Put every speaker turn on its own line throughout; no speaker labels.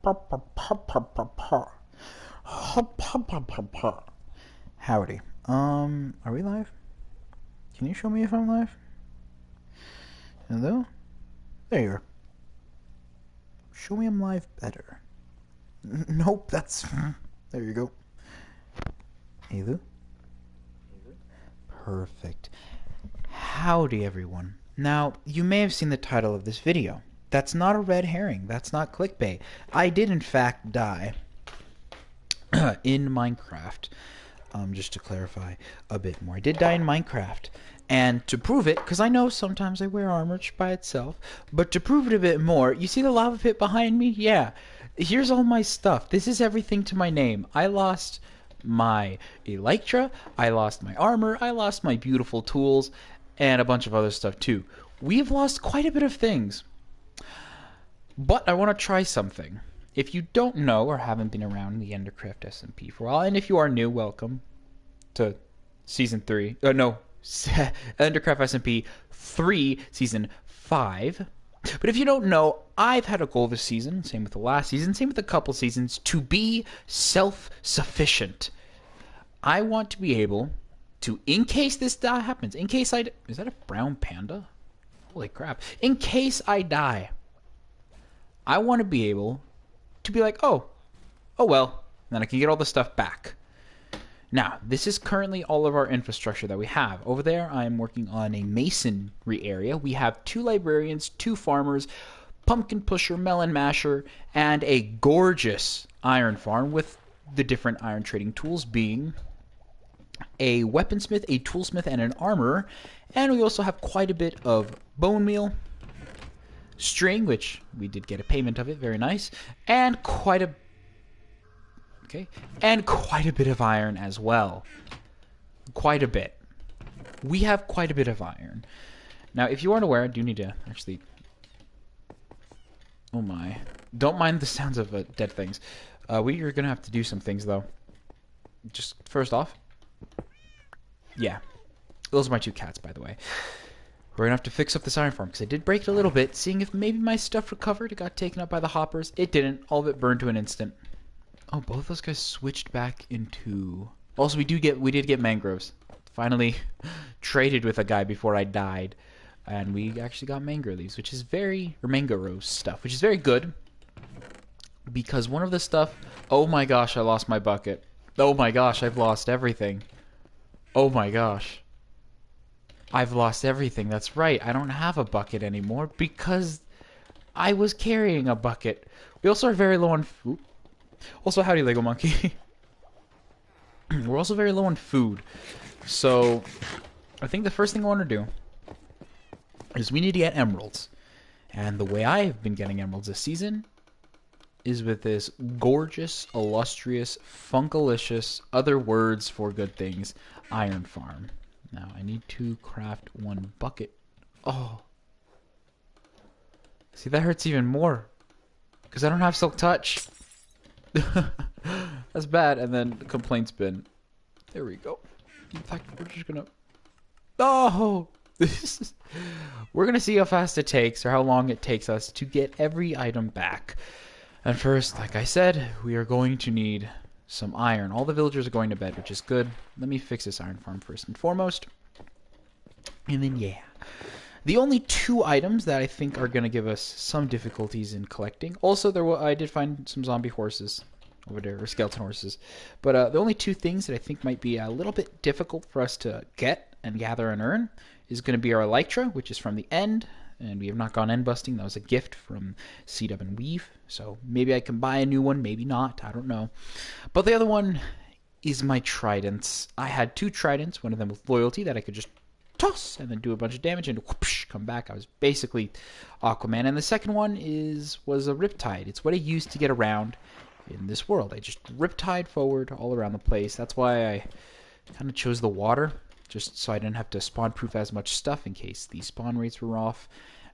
Howdy. Are we live? Can you show me if I'm live? Hello? There you are. Show me I'm live better. Nope, that's... There you go. Hello? Perfect. Howdy, everyone. Now, you may have seen the title of this video. That's not a red herring. That's not clickbait. I did, in fact, die in Minecraft. Just to clarify a bit more. I did die in Minecraft. And to prove it, because I know sometimes I wear armor just by itself, but to prove it a bit more, you see the lava pit behind me? Yeah. Here's all my stuff. This is everything to my name. I lost my elytra, I lost my armor, I lost my beautiful tools, and a bunch of other stuff too. We've lost quite a bit of things. But I want to try something. If you don't know or haven't been around the Endercraft SMP for a while, and if you are new, welcome to Season 3. No, Endercraft SMP 3, Season 5. But if you don't know, I've had a goal this season, same with the last season, same with a couple seasons, to be self-sufficient. I want to be able to, in case this happens, in case I... Is that a brown panda? Holy crap. In case I die, I want to be able to be like, oh well, and then I can get all the stuff back. Now, this is currently all of our infrastructure that we have. Over there, I'm working on a masonry area. We have 2 librarians, 2 farmers, pumpkin pusher, melon masher, and a gorgeous iron farm with the different iron trading tools being a weaponsmith, a toolsmith, and an armorer. And we also have quite a bit of bone meal, string, which we did get a payment of it, very nice, and quite a bit of iron as well. Quite a bit. We have quite a bit of iron. Now, if you aren't aware, I do need to actually... Oh my. Don't mind the sounds of dead things. We are going to have to do some things, though. Just first off. Yeah. Those are my 2 cats, by the way. We're going to have to fix up this iron farm, because I did break it a little bit, seeing if maybe my stuff recovered. It got taken up by the hoppers. It didn't. All of it burned to an instant. Oh, both those guys switched back into... Also, we did get mangroves. Finally traded with a guy before I died. And we actually got mango leaves, which is very... Or mango rose stuff, which is very good. Because one of the stuff... Oh my gosh, I lost my bucket. Oh my gosh, I've lost everything. Oh my gosh. I've lost everything. That's right. I don't have a bucket anymore because I was carrying a bucket. We also are very low on food. Also, howdy, Lego Monkey. We're also very low on food. So, I think the first thing I want to do is we need to get emeralds. And the way I've been getting emeralds this season is with this gorgeous, illustrious, funkalicious, other words for good things, iron farm. Now, I need to craft 1 bucket. Oh. See, that hurts even more. Because I don't have silk touch. That's bad. And then the complaints bin. There we go. In fact, we're just gonna... Oh! We're gonna see how fast it takes, or how long it takes us to get every item back. And first, like I said, we are going to need some iron. All the villagers are going to bed, which is good. Let me fix this iron farm first and foremost. And then, yeah. The only 2 items that I think are going to give us some difficulties in collecting. Also, I did find some zombie horses over there, or skeleton horses. But the only 2 things that I think might be a little bit difficult for us to get and gather and earn is going to be our elytra, which is from the end. And we have not gone end busting. That was a gift from Seed Up and Weave. So maybe I can buy a new one, maybe not. I don't know. But the other one is my tridents. I had 2 tridents, one of them with loyalty that I could just toss and then do a bunch of damage and whoosh, come back. I was basically Aquaman. And the second one was a riptide. It's what I used to get around in this world. I just riptide forward all around the place. That's why I kind of chose the water, just so I didn't have to spawn proof as much stuff in case the spawn rates were off.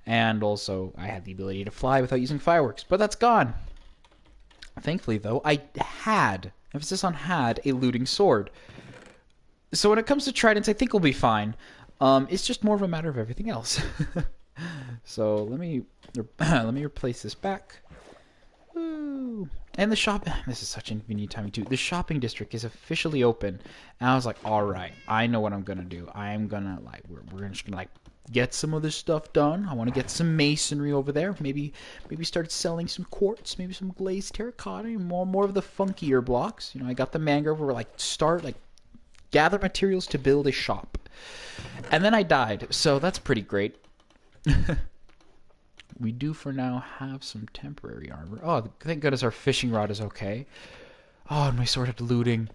And also, I had the ability to fly without using fireworks, but that's gone. Thankfully, though, I had, emphasis on had, a looting sword. So when it comes to tridents, I think we'll be fine. It's just more of a matter of everything else. So let me replace this back. Woo. And the shop, this is such inconvenient timing too. The shopping district is officially open. And I was like, all right, I know what I'm going to do. I'm going to, like, we're just going to, like, get some of this stuff done. I want to get some masonry over there. Maybe start selling some quartz, maybe some glazed terracotta, more of the funkier blocks. You know, I got the mangrove where, like, gather materials to build a shop. And then I died, so that's pretty great. We do for now have some temporary armor. Oh, thank goodness our fishing rod is okay. Oh, and my sword had looting.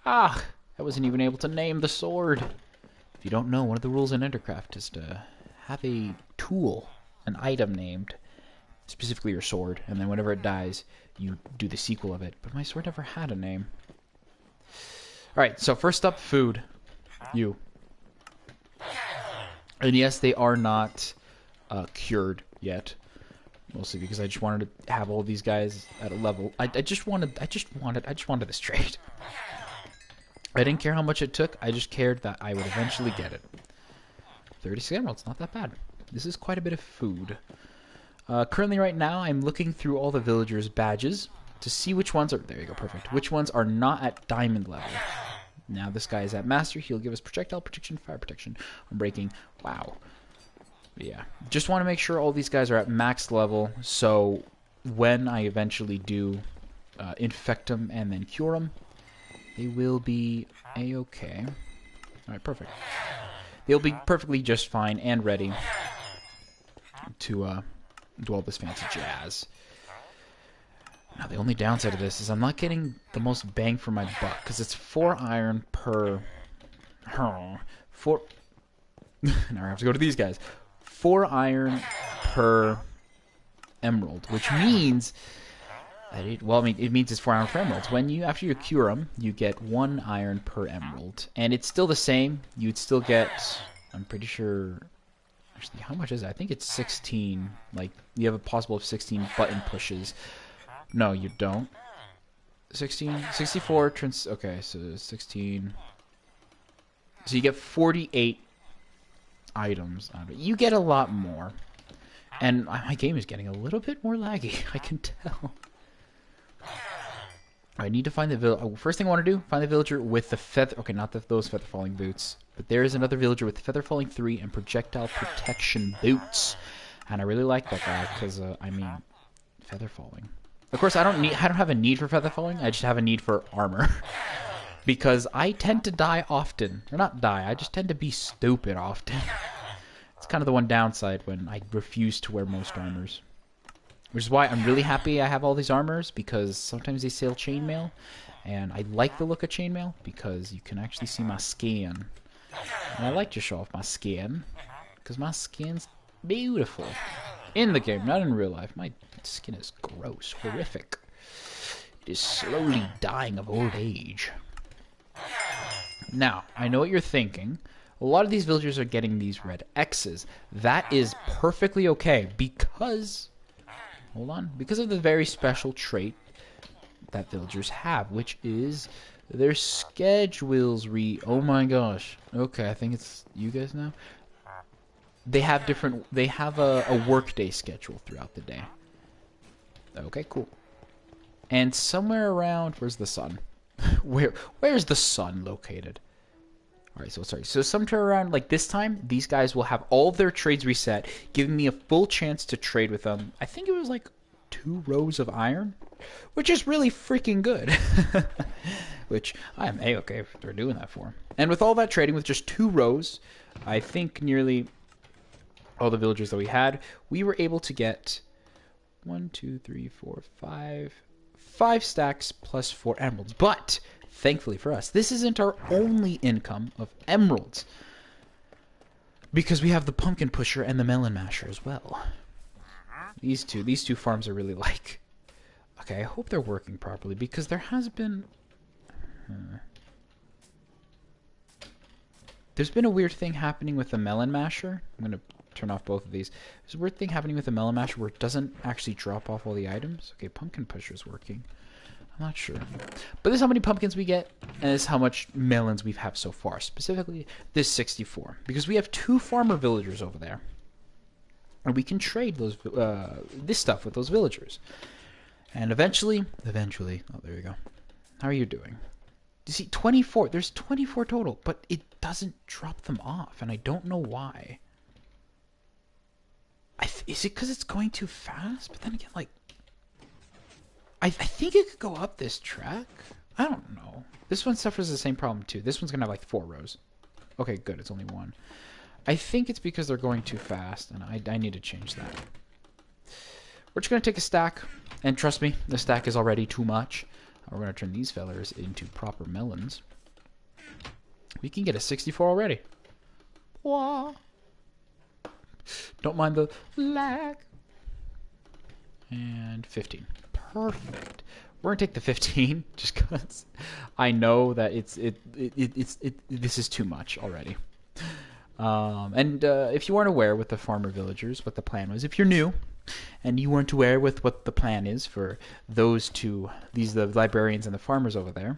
Ah, I wasn't even able to name the sword. If you don't know, one of the rules in Endercraft is to have a tool, an item named, specifically your sword, and then whenever it dies, you do the sequel of it. But my sword never had a name. Alright, so first up, food. You. And yes, they are not cured yet. Mostly because I just wanted to have all these guys at a level. I just wanted this trade. I didn't care how much it took. I just cared that I would eventually get it. 36 emeralds, not that bad. This is quite a bit of food. Currently, right now, I'm looking through all the villagers' badges to see which ones are. There you go, perfect. Which ones are not at diamond level. Now this guy is at master. He'll give us projectile protection, fire protection, unbreaking. Wow. Yeah, just want to make sure all these guys are at max level, so when I eventually do infect them and then cure them, they will be a-okay. Alright, perfect. They'll be perfectly just fine and ready to do all this fancy jazz. Now, the only downside of this is I'm not getting the most bang for my buck, because it's 4 iron per... now I have to go to these guys. 4 iron per emerald, which means that it means it's 4 iron per emerald. After you cure them, you get 1 iron per emerald, and it's still the same. You'd still get, I'm pretty sure, actually, how much is it? I think it's 16. Like, you have a possible of 16 button pushes. No, you don't. 64, okay, so 16. So you get 48 items out of it. You get a lot more. And my game is getting a little bit more laggy, I can tell. I need to find the villager. First thing I want to do, find the villager with the feather... Okay, not those feather falling boots. But there is another villager with feather falling 3 and projectile protection boots. And I really like that guy because, I mean, feather falling. Of course, I don't have a need for feather falling. I just have a need for armor. Because I tend to die often. Or not die, I just tend to be stupid often. It's kind of the one downside when I refuse to wear most armors. Which is why I'm really happy I have all these armors, because sometimes they sell chainmail. And I like the look of chainmail because you can actually see my skin. And I like to show off my skin, because my skin's beautiful. In the game, not in real life. My skin is gross, horrific. It is slowly dying of old age. Now, I know what you're thinking. A lot of these villagers are getting these red X's. That is perfectly okay because... Hold on. Because of the very special trait that villagers have, which is their schedules Oh my gosh. Okay, I think it's you guys now. They have a workday schedule throughout the day. Okay, cool. And somewhere around... Where's the sun? Where's the sun located? Alright, so somewhere around like this time, these guys will have all of their trades reset, giving me a full chance to trade with them. I think it was like 2 rows of iron, which is really freaking good. Which I am a-okay if they're doing that for. And with all that trading with just 2 rows, I think nearly all the villagers that we had, we were able to get 1, 2, 3, 4, 5 stacks plus 4 emeralds. But thankfully for us, this isn't our only income of emeralds, because we have the pumpkin pusher and the melon masher as well. These two farms are really like... Okay, I hope they're working properly, because there has been... There's been a weird thing happening with the melon masher. I'm going to turn off both of these. There's a weird thing happening with the melon masher where it doesn't actually drop off all the items. Okay, pumpkin pusher is working. I'm not sure. But this is how many pumpkins we get, and this is how much melons we've had so far. Specifically, this 64. Because we have 2 farmer villagers over there. And we can trade those this stuff with those villagers. And eventually, oh, there you go. How are you doing? You see, 24. There's 24 total, but it doesn't drop them off, and I don't know why. Is it because it's going too fast? But then again, like, I think it could go up this track. I don't know. This one suffers the same problem too. This one's gonna have like 4 rows. Okay, good. It's only 1. I think it's because they're going too fast, and I need to change that. We're just going to take a stack, and trust me, the stack is already too much. We're going to turn these fellers into proper melons. We can get a 64 already. Wah. Don't mind the lag. And 15. Perfect. We're going to take the 15, just because I know that this is too much already. If you weren't aware with the farmer villagers what the plan was, if you're new and you weren't aware with what the plan is for those two, the librarians and the farmers over there,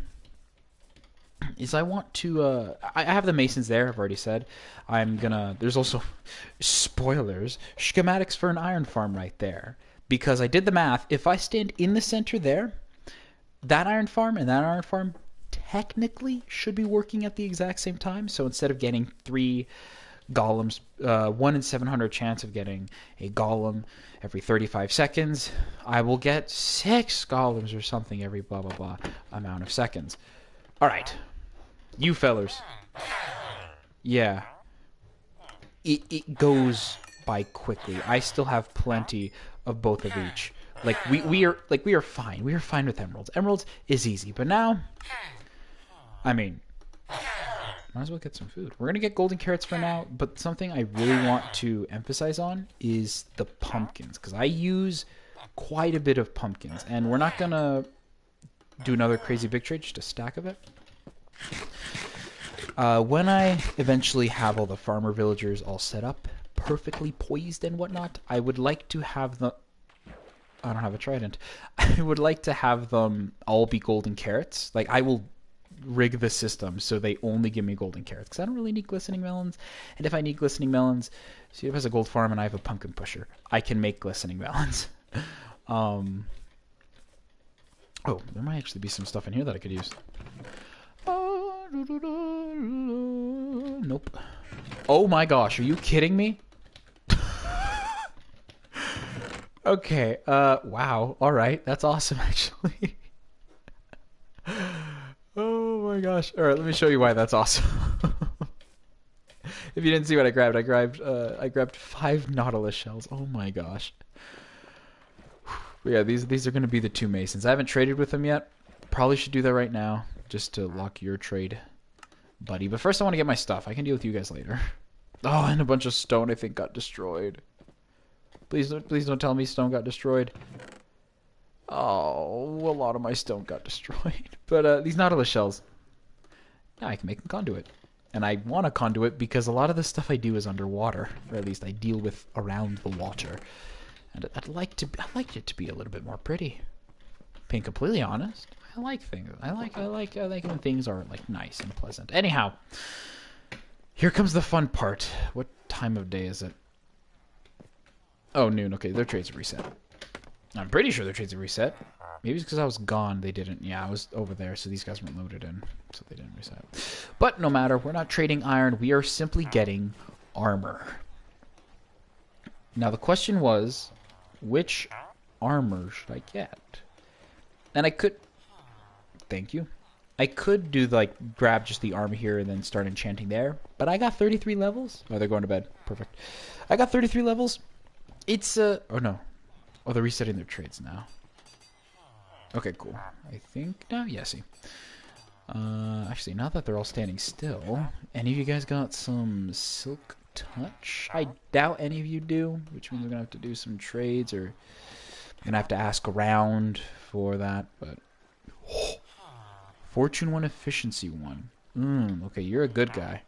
is I want to I have the masons there. I've already said there's also spoilers, schematics for an iron farm right there, because I did the math. If I stand in the center there, that iron farm and that iron farm technically should be working at the exact same time. So instead of getting 3 golems, 1 in 700 chance of getting a golem every 35 seconds, I will get 6 golems or something every blah blah blah amount of seconds. All right, you fellers. Yeah, it goes by quickly. I still have plenty of both of each. Like we are fine. We are fine with emeralds. Emeralds is easy, but now, I mean, might as well get some food. We're gonna get golden carrots for now, but something I really want to emphasize on is the pumpkins, because I use quite a bit of pumpkins, and we're not gonna do another crazy big trade, just a stack of it. When I eventually have all the farmer villagers all set up, perfectly poised and whatnot, I would like to have the... I don't have a trident. I would like to have them all be golden carrots. Like, I will rig the system so they only give me golden carrots, because I don't really need glistening melons. And if I need glistening melons, see, if it has a gold farm and I have a pumpkin pusher, I can make glistening melons. Oh, there might actually be some stuff in here that I could use. Nope. Oh my gosh, are you kidding me? Okay, wow, alright, that's awesome, actually. Oh my gosh. Alright, let me show you why that's awesome. If you didn't see what I grabbed, I grabbed 5 nautilus shells. Oh my gosh. But yeah, these are going to be the 2 masons. I haven't traded with them yet. Probably should do that right now, just to lock your trade, buddy. But first I want to get my stuff. I can deal with you guys later. Oh, and a bunch of stone I think got destroyed. Please don't tell me stone got destroyed. Oh, a lot of my stone got destroyed. But these nautilus shells, yeah, I can make a conduit. And I want a conduit because a lot of the stuff I do is underwater, or at least I deal with around the water. And I'd like it to be a little bit more pretty. Being completely honest, I like things. I like when things are like nice and pleasant. Anyhow, here comes the fun part. What time of day is it? Oh, noon. Okay, their trades are reset. I'm pretty sure their trades are reset. Maybe it's because I was gone. They didn't. Yeah, I was over there, so these guys weren't loaded in, so they didn't reset. But no matter, we're not trading iron. We are simply getting armor. Now the question was, which armor should I get? And I could... Thank you. I could do, like, grab just the armor here and then start enchanting there. But I got 33 levels. Oh, they're going to bed. Perfect. I got 33 levels. It's, oh, no. Oh, they're resetting their trades now. Okay, cool. I think now, yeah, see. Actually, now that they're all standing still, any of you guys got some silk touch? I doubt any of you do, which means we're gonna have to do some trades, or I'm gonna have to ask around for that. But Fortune 1, Efficiency 1. Okay, you're a good guy.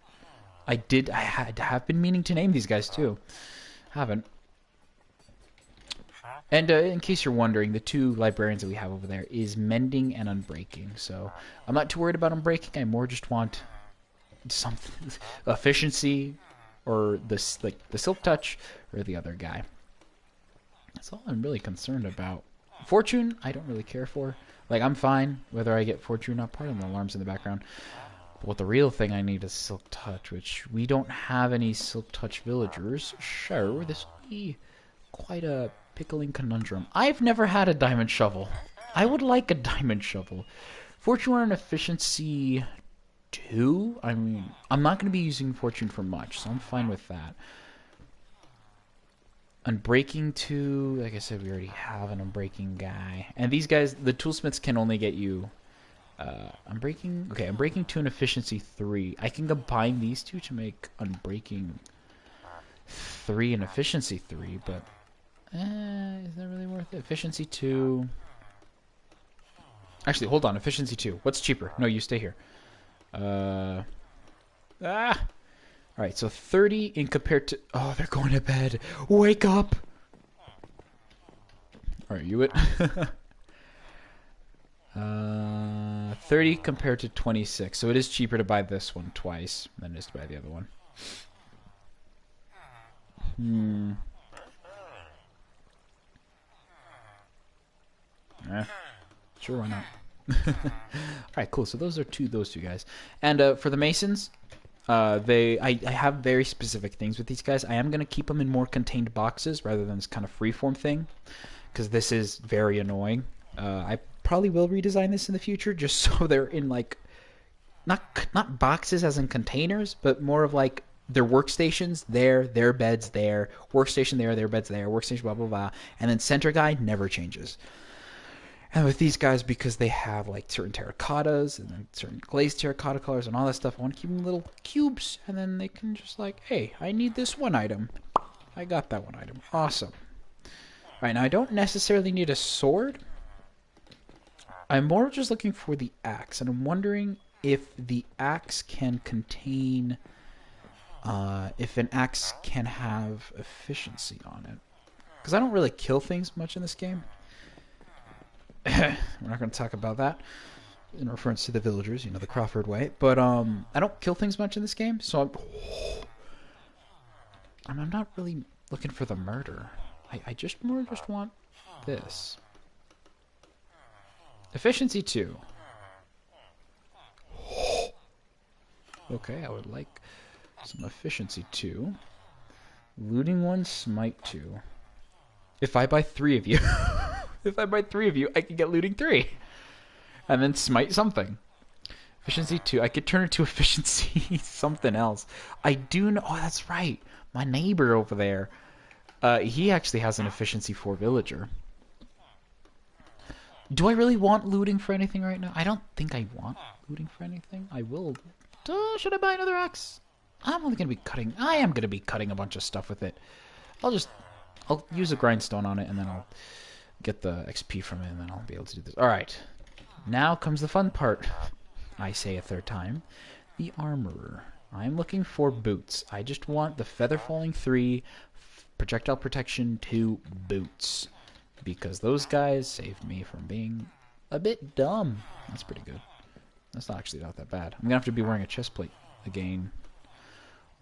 I have been meaning to name these guys too. Haven't. And in case you're wondering, the 2 librarians that we have over there is Mending and Unbreaking. So I'm not too worried about Unbreaking. I more just want something efficiency, or this, like the Silk Touch, or the other guy. That's all I'm really concerned about. Fortune, I don't really care for. Like, I'm fine whether I get Fortune or not. Pardon the alarms in the background. But what the real thing I need is Silk Touch, which we don't have any Silk Touch villagers. So, this will be quite a pickling conundrum. I've never had a diamond shovel. I would like a diamond shovel. Fortune and efficiency 2? I mean, I'm not going to be using Fortune for much, so I'm fine with that. Unbreaking 2, like I said, we already have an Unbreaking guy. And these guys, the toolsmiths can only get you... Unbreaking... Okay, Unbreaking 2 and Efficiency 3. I can combine these two to make Unbreaking 3 and Efficiency 3, but... is that really worth it? Efficiency 2... Actually, hold on. Efficiency 2. What's cheaper? No, you stay here. Alright, so 30 in compared to... Oh, they're going to bed. Wake up! Alright, you it? 30 compared to 26. So it is cheaper to buy this one twice than it is to buy the other one. Sure, why not? Alright, cool. So those two guys. And for the Masons... I have very specific things with these guys. I am going to keep them in more contained boxes rather than this kind of freeform thing, because this is very annoying. I probably will redesign this in the future just so they're in like not boxes as in containers, but more of like their workstations there, their beds there, workstation there, their beds there, workstation blah blah blah, and then center guy never changes. And with these guys, because they have like certain terracottas and then certain glazed terracotta colors and all that stuff, I want to keep them little cubes, and then they can just like, hey, I need this one item. I got that one item. Awesome. Alright, now I don't necessarily need a sword. I'm more just looking for the axe, and I'm wondering if the axe can contain, if an axe can have efficiency on it. Because I don't really kill things much in this game. We're not going to talk about that in reference to the villagers, you know, the Crawford way. But I don't kill things much in this game, so I'm not really looking for the murder. I just want this. Efficiency 2. Okay, I would like some efficiency 2. Looting 1, smite 2. If I buy 3 of you... If I buy 3 of you, I can get looting 3. And then smite something. Efficiency 2. I could turn it to efficiency something else. I do know... Oh, that's right. My neighbor over there. He actually has an efficiency 4 villager. Do I really want looting for anything right now? I don't think I want looting for anything. I will... should I buy another axe? I'm only going to be cutting... I am going to be cutting a bunch of stuff with it. I'll use a grindstone on it, and then I'll... get the XP from it, and then I'll be able to do this. Alright. Now comes the fun part. I say a third time. The armorer. I'm looking for boots. I just want the feather falling 3, projectile protection 2 boots. Because those guys saved me from being a bit dumb. That's pretty good. That's actually not that bad. I'm going to have to be wearing a chest plate again.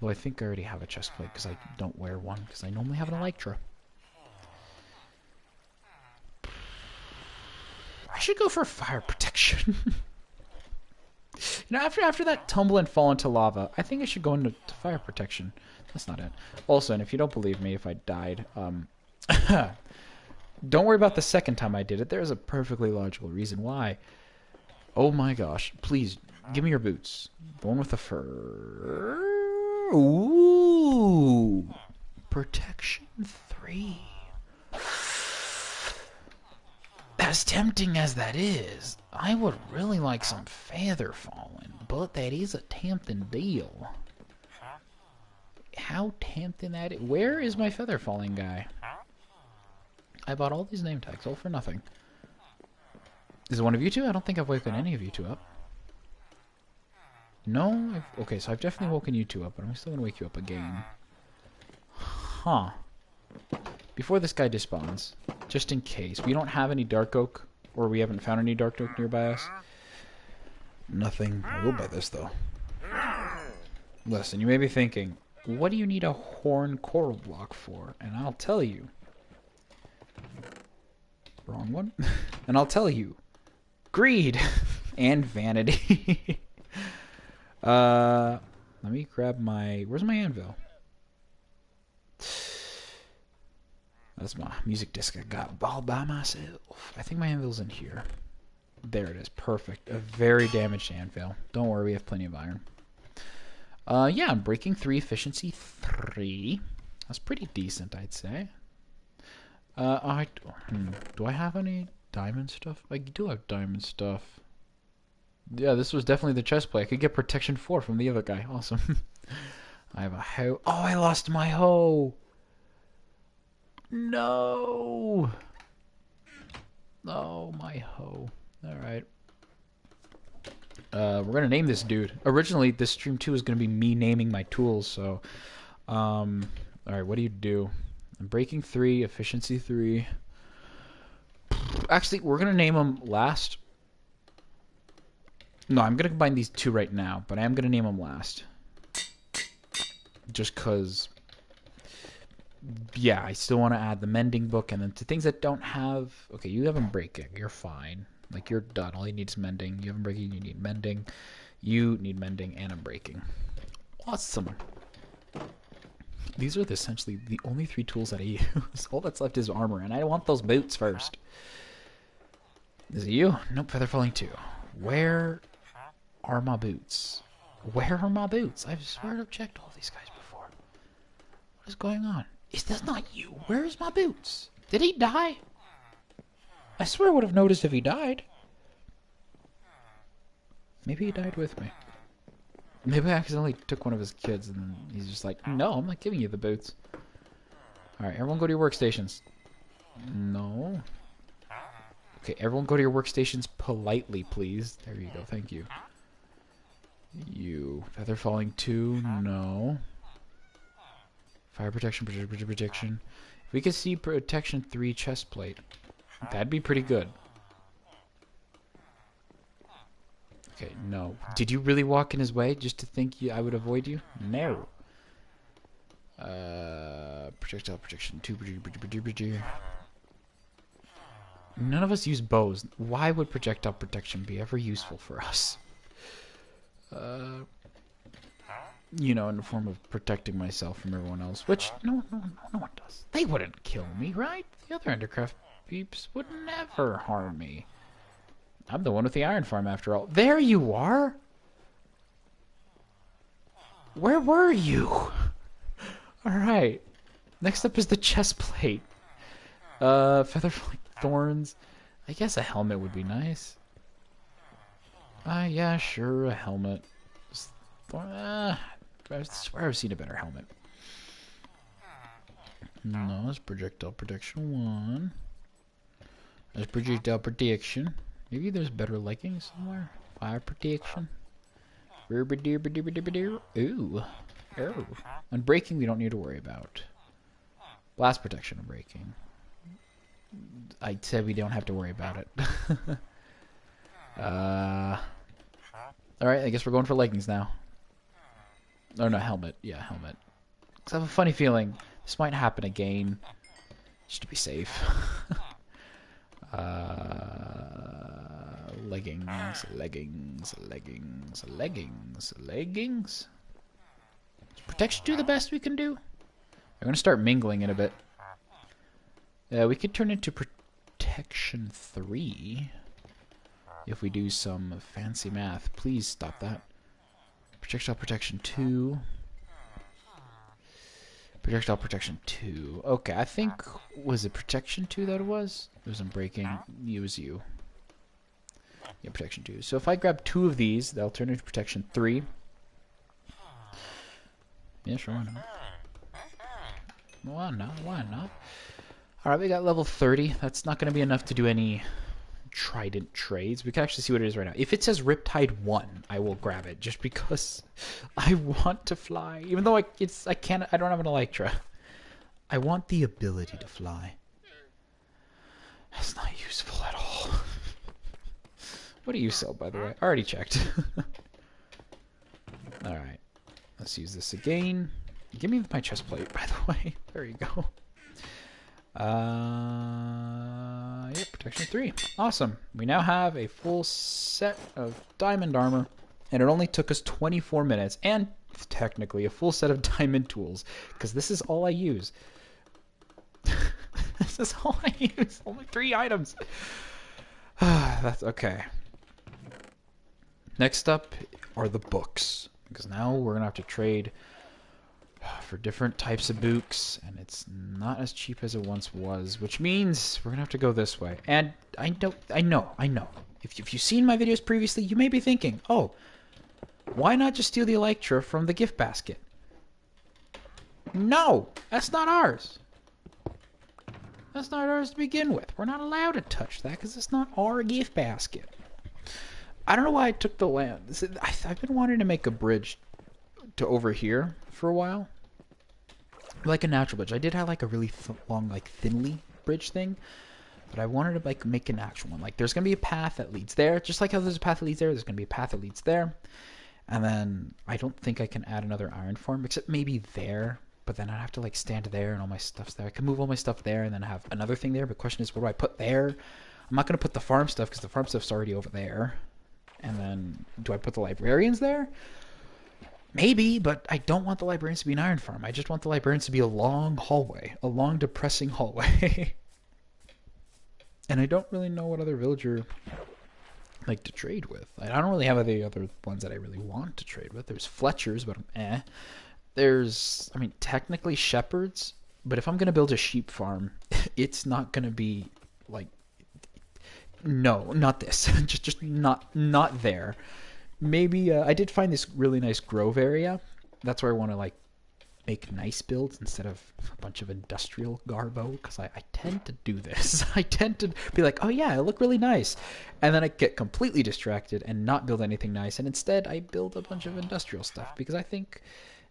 Although I think I already have a chest plate because I don't wear one because I normally have an Elytra. I should go for fire protection. You know, after that tumble and fall into lava, I think I should go into fire protection. That's not it. Also, and if you don't believe me, if I died, don't worry about the second time I did it. There's a perfectly logical reason why. Oh my gosh. Please, give me your boots. The one with the fur. Ooh. Protection 3. As tempting as that is, I would really like some feather falling, but that is a tempting deal. How tempting that is. Where is my feather falling guy? I bought all these name tags, all for nothing. Is it one of you two? I don't think I've woken any of you two up. No? Okay, so I've definitely woken you two up, but I'm still going to wake you up again. Huh. Before this guy despawns, just in case, we don't have any dark oak, or we haven't found any dark oak nearby us. Nothing. I will buy this, though. Listen, you may be thinking, what do you need a horn coral block for? And I'll tell you. Wrong one. And I'll tell you. Greed and vanity. Let me grab my... Where's my anvil? That's my music disc I got all by myself. I think my anvil's in here. There it is. Perfect. A very damaged anvil. Don't worry, we have plenty of iron. Yeah, I'm breaking 3, efficiency 3. That's pretty decent, I'd say. Do I have any diamond stuff? I do have diamond stuff. Yeah, this was definitely the chest plate. I could get protection 4 from the other guy. Awesome. I have a hoe. Oh, I lost my hoe. No. Oh, my hoe. Alright. We're going to name this dude. Originally, this stream 2 was going to be me naming my tools, so... Alright, what do you do? I'm breaking 3, efficiency 3. Actually, we're going to name them last. No, I'm going to combine these 2 right now, but I am going to name them last. Just because... Yeah, I still want to add the mending book, and then to things that don't have... Okay, you haven't breaking. You're fine. Like, you're done. All you need is mending. You haven't breaking, you need mending. You need mending, and I'm breaking. Awesome. These are essentially the only 3 tools that I use. All that's left is armor, and I want those boots first. Is it you? Nope, feather falling 2. Where are my boots? Where are my boots? I swear I've checked all these guys before. What is going on? Is that not you? Where is my boots? Did he die? I swear I would have noticed if he died. Maybe he died with me. Maybe I accidentally took one of his kids and then he's just like, no, I'm not giving you the boots. Alright, everyone go to your workstations. No. Okay, everyone go to your workstations politely, please. There you go, thank you. You. Feather falling 2, no. Fire protection, protection. If we could see protection 3 chest plate, that'd be pretty good. Okay, no. Did you really walk in his way just to think I would avoid you? No. Projectile protection 2. None of us use bows. Why would projectile protection be ever useful for us? You know, in the form of protecting myself from everyone else, which no one does. They wouldn't kill me, right? The other Endercraft peeps would never harm me. I'm the one with the iron farm after all. There you are! Where were you? Alright. Next up is the chest plate. Feather thorns. I guess a helmet would be nice. Yeah, sure, a helmet. I swear I've seen a better helmet. No, it's projectile protection 1. There's projectile protection. Maybe there's better leggings somewhere. Fire protection. Ooh. Oh. On breaking, we don't need to worry about. Blast protection and breaking. I said we don't have to worry about it. Alright, I guess we're going for leggings now. Or no, helmet. Yeah, helmet. Because I have a funny feeling this might happen again. Just to be safe. Leggings. Does protection do the best we can do? We're going to start mingling in a bit. We could turn into protection 3 if we do some fancy math. Please stop that. Projectile protection 2. Projectile protection 2. Okay, I think... Was it protection 2 that it was? It wasn't breaking. It was you. Yeah, protection 2. So if I grab 2 of these, they'll turn into protection 3. Yeah, sure, why not? Why not? Alright, we got level 30. That's not going to be enough to do any trident trades. We can actually see what it is right now. If it says Riptide 1, I will grab it just because I want to fly. Even though I don't have an Elytra. I want the ability to fly. That's not useful at all. What do you sell, by the way? I already checked. Alright. Let's use this again. Give me my chest plate, by the way. There you go. Yep, Section 3. Awesome. We now have a full set of diamond armor, and it only took us 24 minutes, and technically a full set of diamond tools, because this is all I use. This is all I use. Only 3 items. That's okay. Next up are the books, because now we're going to have to trade for different types of books, and it's not as cheap as it once was, which means we're gonna have to go this way. And I know. If you've seen my videos previously, you may be thinking, oh, why not just steal the Elytra from the gift basket? No, that's not ours. That's not ours to begin with. We're not allowed to touch that because it's not our gift basket. I don't know why I took the land. I've been wanting to make a bridge to over here for a while, like a natural bridge. I did have like a really long, like thinly bridge thing, but I wanted to like make an actual one. Like there's gonna be a path that leads there, just like how there's a path that leads there. There's gonna be a path that leads there, and then I don't think I can add another iron farm, except maybe there. But then I'd have to like stand there, and all my stuff's there. I can move all my stuff there, and then have another thing there. But the question is, what do I put there? I'm not gonna put the farm stuff because the farm stuff's already over there. And then do I put the librarians there? Maybe, but I don't want the librarians to be an iron farm. I just want the librarians to be a long hallway, a long depressing hallway. And I don't really know what other villager like to trade with. I don't really have any other ones that I really want to trade with. There's Fletchers, but there's, I mean, technically shepherds, but if I'm gonna build a sheep farm, it's not gonna be like, no, not this. just not there. Maybe I did find this really nice grove area. That's where I want to like make nice builds instead of a bunch of industrial garbo, because I tend to do this. I tend to be like, oh yeah, I look really nice, and then I get completely distracted and not build anything nice, and instead I build a bunch of industrial stuff because I think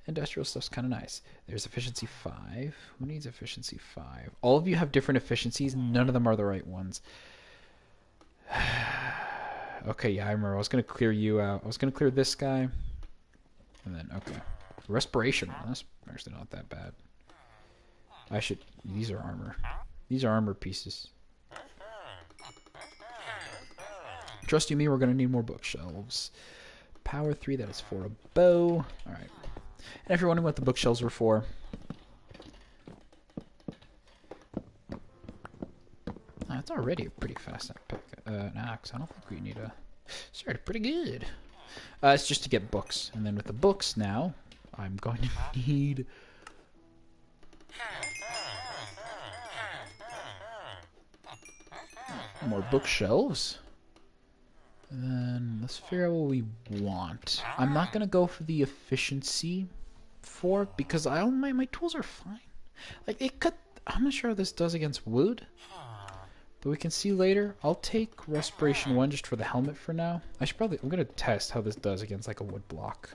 industrial stuff's kind of nice. There's efficiency 5. Who needs efficiency 5? All of you have different efficiencies. None of them are the right ones. Okay, yeah, I remember. I was going to clear you out. I was going to clear this guy. And then, okay. Respiration. That's actually not that bad. I should... These are armor. These are armor pieces. Trust you me, we're going to need more bookshelves. Power 3, that is for a bow. Alright. And if you're wondering what the bookshelves were for... It's already a pretty fast an axe. I don't think we need a... Started pretty good. It's just to get books. And then with the books now, I'm going to need... more bookshelves. And then let's figure out what we want. I'm not going to go for the efficiency 4 because my tools are fine. Like, it could... I'm not sure how this does against wood. But we can see later. I'll take Respiration 1 just for the helmet for now. I'm going to test how this does against like a wood block.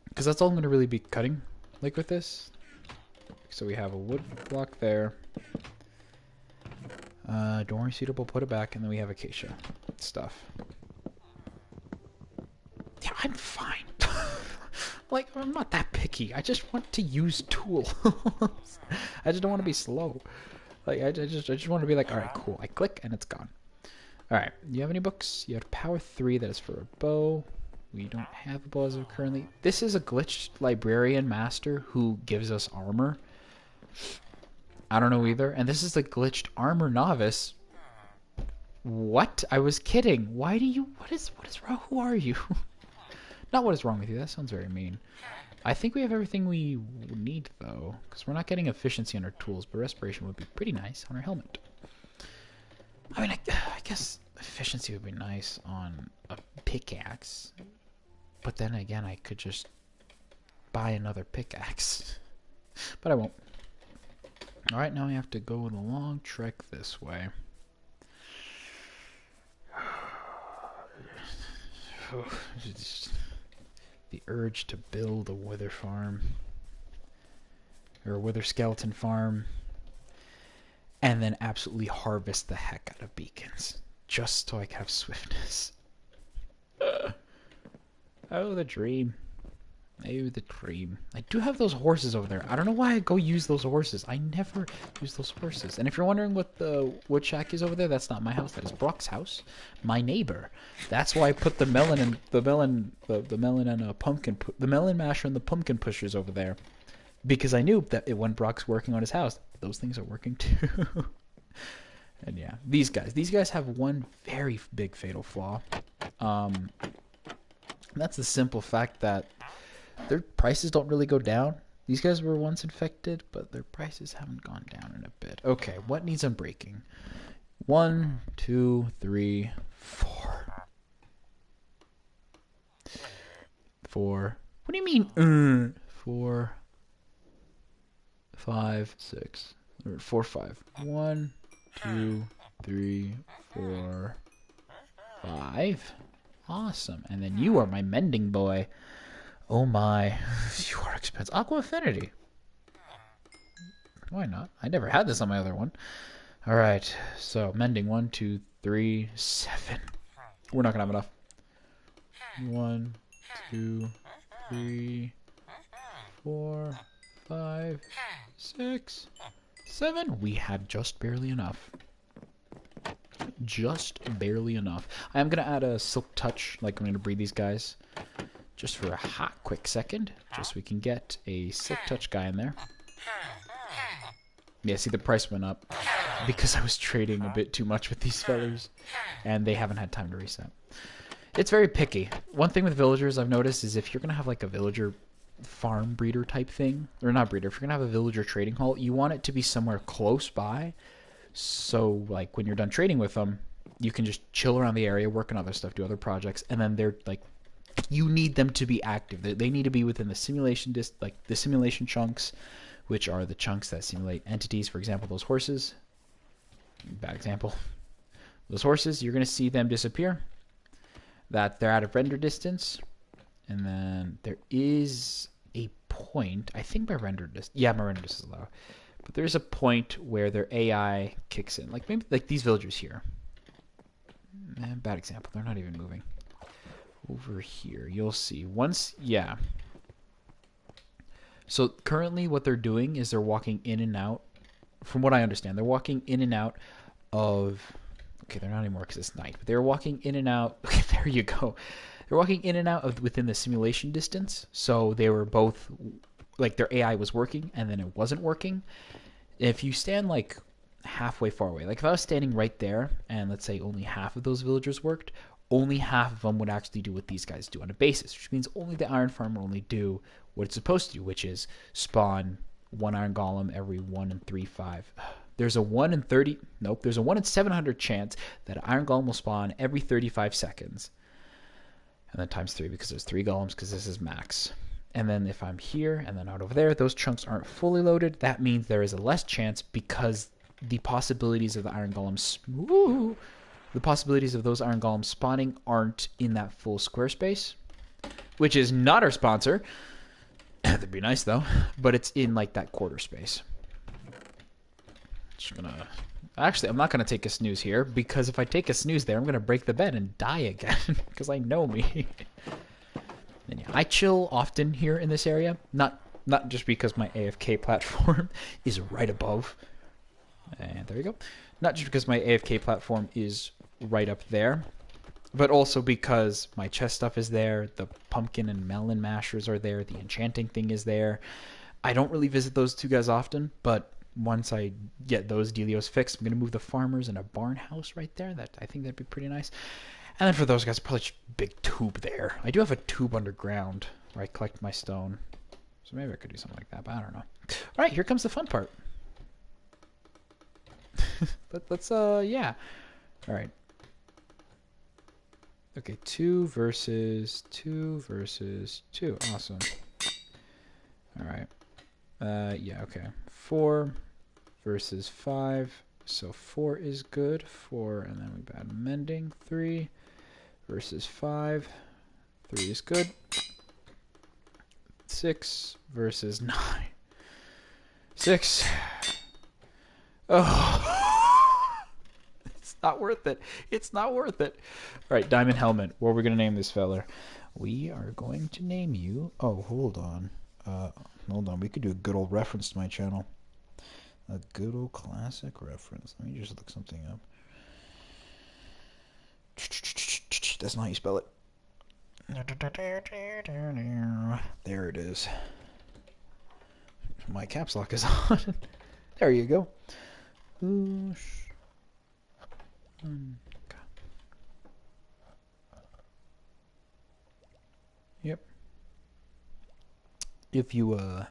Because that's all I'm going to really be cutting like with this. So we have a wood block there. Don't suitable, put it back, and then we have acacia stuff. Yeah, I'm fine. Like, I'm not that picky. I just want to use tools. I just don't want to be slow. Like, I just want to be like, alright, cool. I click, and it's gone. Alright, you have any books? You have power 3, that is for a bow. We don't have a bow as of currently. This is a glitched librarian master who gives us armor. I don't know either. And this is a glitched armor novice. What? I was kidding. Why do you... What is wrong? Who are you? Not what is wrong with you. That sounds very mean. I think we have everything we need, though. Because we're not getting efficiency on our tools, but respiration would be pretty nice on our helmet. I mean, I guess efficiency would be nice on a pickaxe. But then again, I could just buy another pickaxe. But I won't. Alright, now we have to go the long trek this way. The urge to build a wither farm. Or a wither skeleton farm. And then absolutely harvest the heck out of beacons. Just so I can have swiftness. Oh, the dream. Maybe the cream. I do have those horses over there. I don't know why I go use those horses. I never use those horses. And if you're wondering what the wood shack is over there, that's not my house. That is Brock's house, my neighbor. That's why I put the melon and the melon and pumpkin, the melon masher and the pumpkin pushers over there, because I knew that when Brock's working on his house, those things are working too. And yeah, these guys have one very big fatal flaw. That's the simple fact that their prices don't really go down. These guys were once infected, but their prices haven't gone down in a bit. Okay, what needs unbreaking? 1, 2, 3, 4. 4. What do you mean? 4, 5, 6. 4, 5. 1, 2, 3, 4, 5. Awesome. And then you are my mending boy. Oh my, you are expensive. Aqua Affinity. Why not? I never had this on my other one. Alright, so mending 1, 2, 3, 7. We're not gonna have enough. 1, 2, 3, 4, 5, 6, 7. We had just barely enough. Just barely enough. I am gonna add a silk touch, like I'm gonna breed these guys. Just for a hot quick second, just so we can get a silk touch guy in there. Yeah, see the price went up because I was trading a bit too much with these fellers, and they haven't had time to reset. It's very picky. One thing with villagers I've noticed is if you're gonna have like a villager farm breeder type thing, or not breeder, if you're gonna have a villager trading hall, you want it to be somewhere close by, so like when you're done trading with them, you can just chill around the area, work on other stuff, do other projects, and then they're like, you need them to be active. They need to be within the simulation like the simulation chunks, which are the chunks that simulate entities. For example, those horses. Bad example. Those horses, you're going to see them disappear. That they're out of render distance. And then there is a point. I think my render distance. Yeah, my render distance is low. But there's a point where their AI kicks in. Like maybe like these villagers here. Bad example. They're not even moving. Over here, you'll see. Once, yeah. So currently what they're doing is they're walking in and out. From what I understand, they're walking in and out of... Okay, they're not anymore because it's night. But they're walking in and out... Okay, there you go. They're walking in and out of within the simulation distance. So they were both... Like, their AI was working, and then it wasn't working. If you stand, like, halfway far away... Like, if I was standing right there, and let's say only half of those villagers worked... Only half of them would actually do what these guys do on a basis, which means only the iron farm will only do what it's supposed to do, which is spawn one iron golem every 1 in 3, 5. There's a 1 in 30, nope, there's a 1 in 700 chance that an iron golem will spawn every 35 seconds. And then times 3 because there's 3 golems because this is max. And then if I'm here and then out over there, those chunks aren't fully loaded. That means there is a less chance because the possibilities of the iron golems... Ooh, the possibilities of those iron golems spawning aren't in that full square space, which is not our sponsor. That'd be nice though, but it's in like that quarter space. Just gonna... Actually, I'm not gonna take a snooze here because if I take a snooze there, I'm gonna break the bed and die again because I know me. And yeah, I chill often here in this area, not just because my AFK platform is right above. And there you go. Not just because my AFK platform is right up there, but also because my chest stuff is there, the pumpkin and melon mashers are there, the enchanting thing is there. I don't really visit those two guys often, but once I get those dealios fixed, I'm going to move the farmers and a barn house right there. I think that'd be pretty nice. And then for those guys, probably just a big tube there. I do have a tube underground where I collect my stone, so maybe I could do something like that, but I don't know. All right, here comes the fun part. Let's yeah. All right. Okay, 2 versus 2 versus 2. Awesome. All right. Yeah, okay. 4 versus 5. So 4 is good. 4, and then we've got mending. 3 versus 5. 3 is good. 6 versus 9. 6. Oh. not worth it. It's not worth it. All right, diamond helmet. What are we gonna name this fella? We are going to name you. Oh, hold on. Hold on. We could do a good old reference to my channel. A good old classic reference. Let me just look something up. That's not how you spell it. There it is. My caps lock is on. There you go. Yep. If you have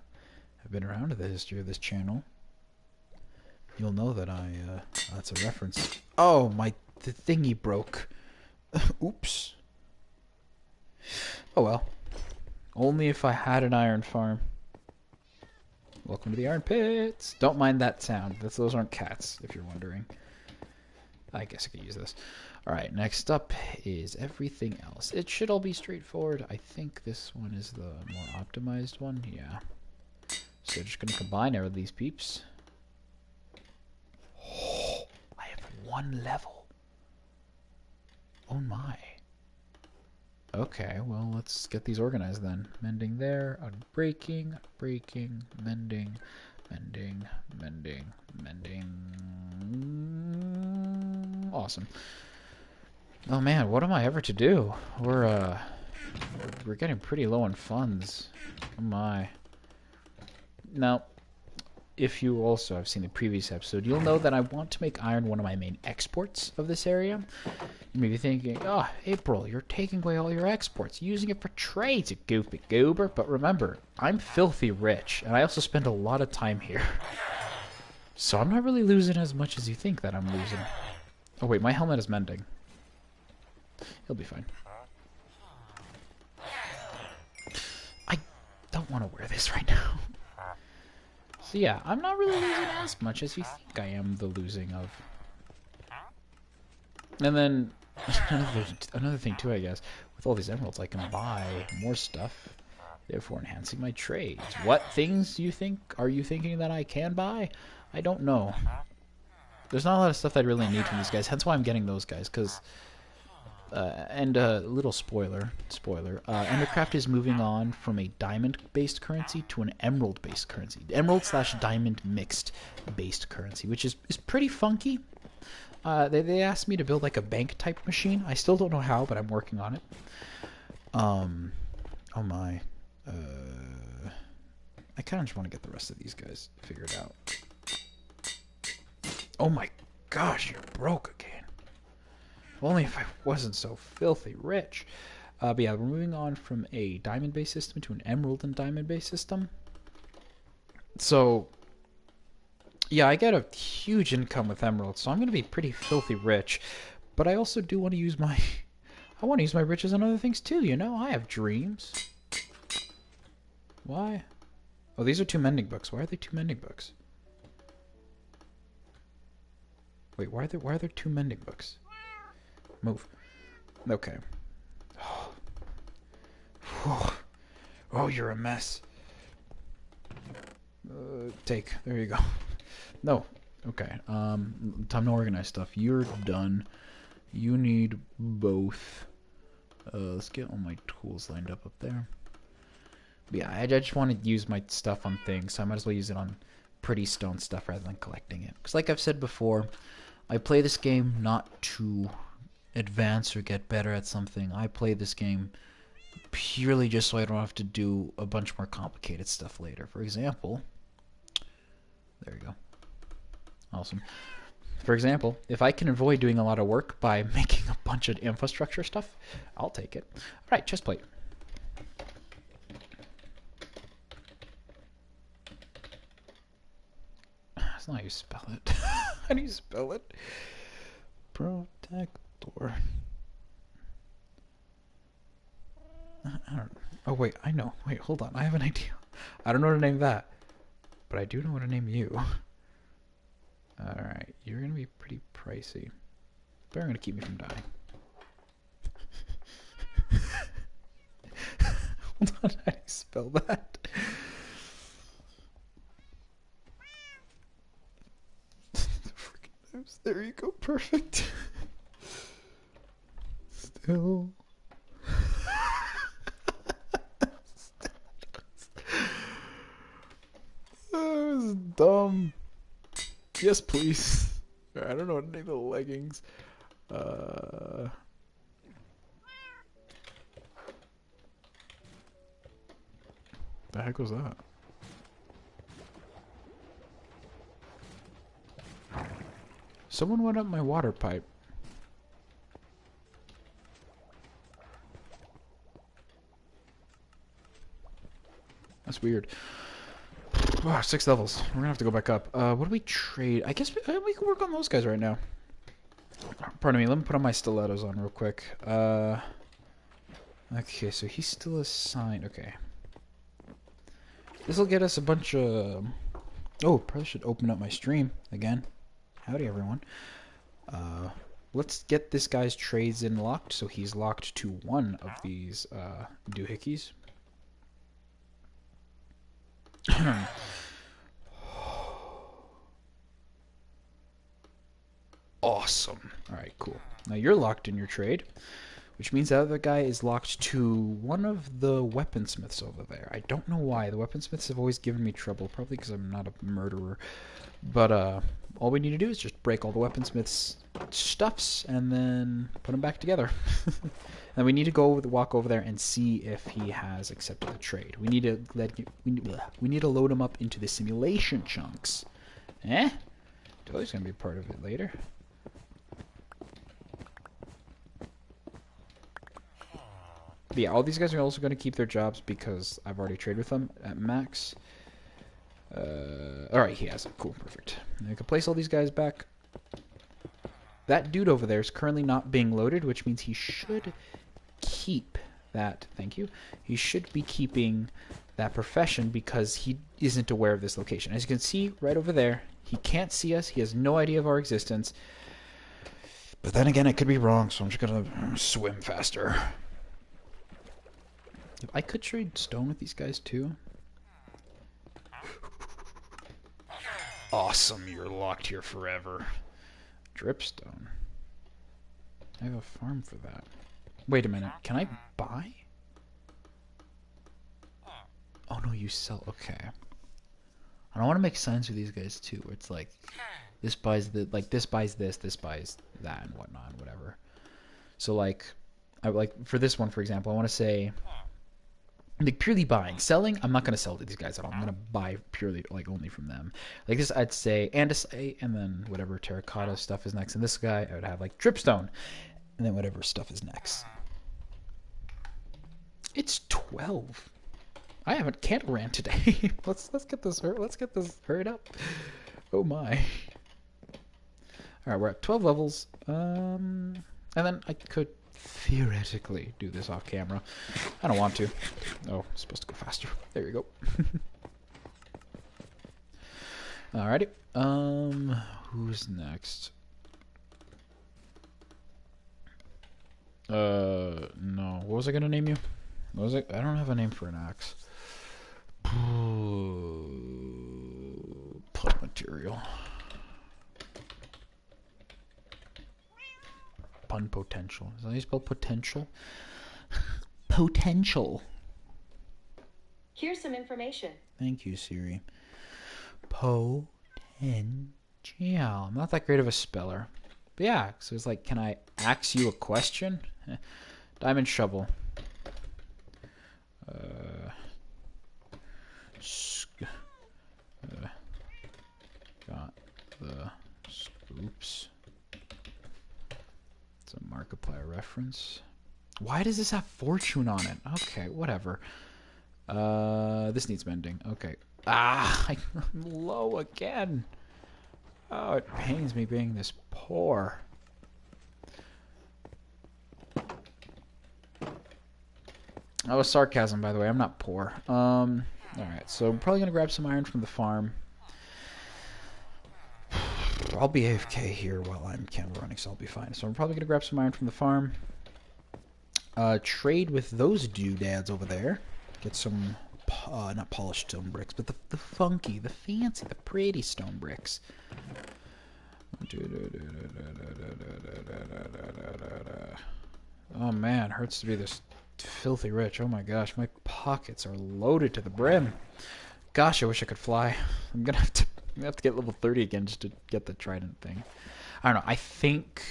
been around to the history of this channel, you'll know that that's a reference. Oh, the thingy broke. Oops. Oh well. Only if I had an iron farm. Welcome to the iron pits. Don't mind that sound. Those aren't cats, if you're wondering. I guess I could use this. Alright, next up is everything else. It should all be straightforward. I think this one is the more optimized one. Yeah. So just going to combine all of these peeps. Oh, I have 1 level. Oh my. Okay, well, let's get these organized then. Mending there, unbreaking, breaking, mending, mending, mending, mending. Awesome. Oh man, what am I ever to do? We're getting pretty low on funds. Oh my. Now, if you also have seen the previous episode, you'll know that I want to make iron one of my main exports of this area. You may be thinking, oh, April, you're taking away all your exports, using it for trades, you goofy goober. But remember, I'm filthy rich, and I also spend a lot of time here. So I'm not really losing as much as you think that I'm losing. Oh wait, my helmet is mending. He'll be fine. I don't want to wear this right now. So yeah, I'm not really losing as much as you think I am the losing of. And then, another thing too, I guess, with all these emeralds, I can buy more stuff, therefore enhancing my trades. What things are you thinking that I can buy? I don't know. There's not a lot of stuff that I really need from these guys, hence why I'm getting those guys, because... and a little spoiler, Endercraft is moving on from a diamond-based currency to an emerald-based currency. Emerald/diamond mixed-based currency, which is pretty funky. They asked me to build like a bank-type machine. I still don't know how, but I'm working on it. Oh my. I kind of just want to get the rest of these guys figured out. Oh my gosh, you're broke again. Only if I wasn't so filthy rich. But yeah, we're moving on from a diamond-based system to an emerald and diamond-based system. So, yeah, I get a huge income with emeralds, so I'm going to be pretty filthy rich. But I also do want to use my... I want to use my riches on other things too, you know? I have dreams. Why? Oh, these are 2 mending books. Why are they 2 mending books? Wait, why are there 2 mending books? Move. Okay. Oh, you're a mess. Take. There you go. No. Okay. Time to organize stuff. You're done. You need both. Let's get all my tools lined up there. But yeah, I just want to use my stuff on things, so I might as well use it on pretty stone stuff rather than collecting it. Because like I've said before, I play this game not to advance or get better at something. I play this game purely just so I don't have to do a bunch more complicated stuff later. For example, there you go. Awesome. For example, if I can avoid doing a lot of work by making a bunch of infrastructure stuff, I'll take it. Alright, chest plate. That's not how you spell it. How do you spell it? Protector. I don't know. Oh wait, I know. Wait, hold on. I have an idea. I don't know how to name that, but I do know how to name you. Alright, you're gonna be pretty pricey, but you're gonna keep me from dying. Hold on, how do you spell that? There you go, perfect. Still. That was dumb. Yes, please. I don't know what to name the leggings. The heck was that? Someone went up my water pipe. That's weird. Wow, 6 levels. We're gonna have to go back up. What do we trade? I guess we can work on those guys right now. Pardon me, let me put on my stilettos on real quick. Okay, so he's still assigned. Okay. This'll get us a bunch of... Oh, probably should open up my stream again. Howdy, everyone. Let's get this guy's trades in locked, so he's locked to one of these doohickeys. Awesome. Alright, cool. Now you're locked in your trade, which means that other guy is locked to one of the weaponsmiths over there. I don't know why. The weaponsmiths have always given me trouble, probably because I'm not a murderer. But all we need to do is just break all the weaponsmiths' stuffs and then put them back together. And we need to walk over there and see if he has accepted the trade. We need to load him up into the simulation chunks. Eh? Totally gonna be part of it later. But yeah, all these guys are also going to keep their jobs because I've already traded with them at max. Alright, he has it. Cool, perfect. And I can place all these guys back. That dude over there is currently not being loaded, which means he should keep that. Thank you. He should be keeping that profession because he isn't aware of this location. As you can see right over there, he can't see us. He has no idea of our existence. But then again, I could be wrong, so I'm just going to swim faster. I could trade stone with these guys too. Awesome, you're locked here forever. Dripstone. I have a farm for that. Wait a minute, can I buy? Oh no, you sell. Okay. I don't want to make signs for these guys too, where it's like this buys this buys this buys that and whatnot and whatever. So like for this one for example, I want to say like purely buying. Selling, I'm not going to sell to these guys at all. I'm going to buy purely like only from them. Like this I'd say andesite and then whatever terracotta stuff is next. And this guy I would have like dripstone and then whatever stuff is next. It's 12. I haven't candle ran today. let's get this hurried up. Oh my. Alright, we're at 12 levels. And then I could theoretically do this off camera. I don't want to. Oh, it's supposed to go faster. There you go. Alrighty. Who's next? No. What was I gonna name you? What was it? I don't have a name for an axe. Put material. Pun potential. Is that how you spell potential? Potential.
Here's some information.
Thank you, Siri. Potential. I'm not that great of a speller. But yeah, so it's like, can I ask you a question? Diamond shovel. Got the scoops. It's a Markiplier reference. Why does this have fortune on it? Okay, whatever. This needs mending. Okay. Ah, I'm low again. Oh, it pains me being this poor. That was sarcasm, by the way. I'm not poor. Alright, so I'm probably going to grab some iron from the farm. I'll be AFK here while I'm camera running, so I'll be fine. So I'm probably going to grab some iron from the farm. Trade with those doodads over there. Get some, not polished stone bricks, but the funky, the fancy, the pretty stone bricks. Oh man, hurts to be this filthy rich. Oh my gosh, my pockets are loaded to the brim. Gosh, I wish I could fly. I'm gonna have to get level 30 again just to get the trident thing. I don't know. I think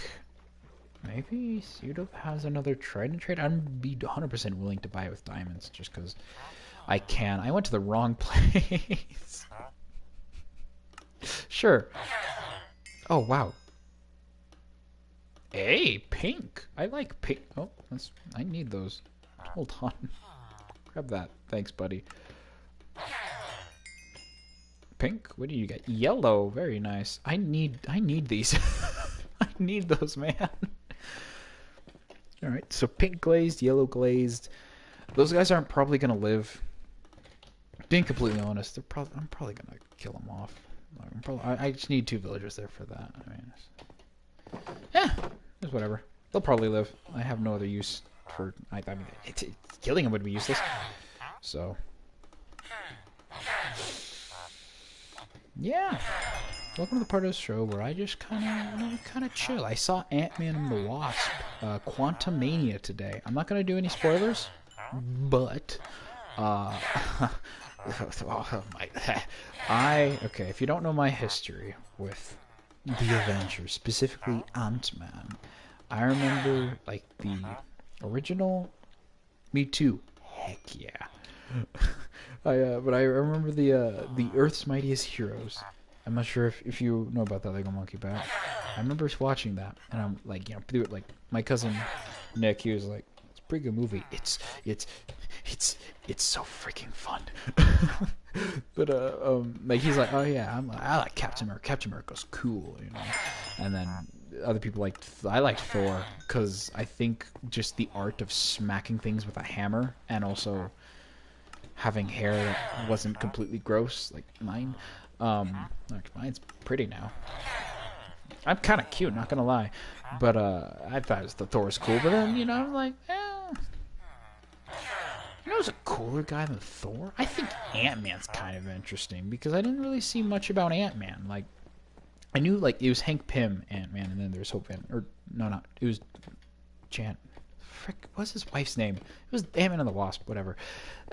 maybe Pseudo has another trident trade. I'd be 100% willing to buy it with diamonds just because I can. I went to the wrong place. Sure. Oh wow. Hey, pink. I like pink. Oh, I need those. Hold on. Grab that. Thanks, buddy. Pink? What do you get? Yellow. Very nice. I need these. I need those, man. Alright, so pink glazed, yellow glazed. Those guys aren't probably going to live. Being completely honest, I'm probably going to kill them off. I just need 2 villagers there for that. I mean, yeah, it's whatever. They'll probably live. I have no other use for... I mean, killing them would be useless. So... yeah. Welcome to the part of the show where I just kind of chill. I saw Ant-Man and the Wasp, Quantumania today. I'm not gonna do any spoilers, but oh my, okay. If you don't know my history with the Avengers, specifically Ant-Man, I remember like the original. Me too. Heck yeah. But I remember the Earth's Mightiest Heroes. I'm not sure if you know about that Lego Monkey Bat. I remember watching that, and I'm like, like my cousin Nick, he was like, "It's a pretty good movie. It's so freaking fun." But like he's like, "Oh yeah, I like Captain America. Captain America's cool, you know." And then other people I liked Thor because I think just the art of smacking things with a hammer and also having hair that wasn't completely gross like mine. Mine's pretty now. I'm kind of cute, not gonna lie, but I thought the Thor was cool. But then I'm like, who's a cooler guy than Thor? I think Ant-Man's kind of interesting because I didn't really see much about Ant-Man. Like, I knew like it was Hank Pym Ant-Man, and then there's Hope Van, or no, not it was Jan. Frick, what's his wife's name? It was Ant-Man and the Wasp, whatever.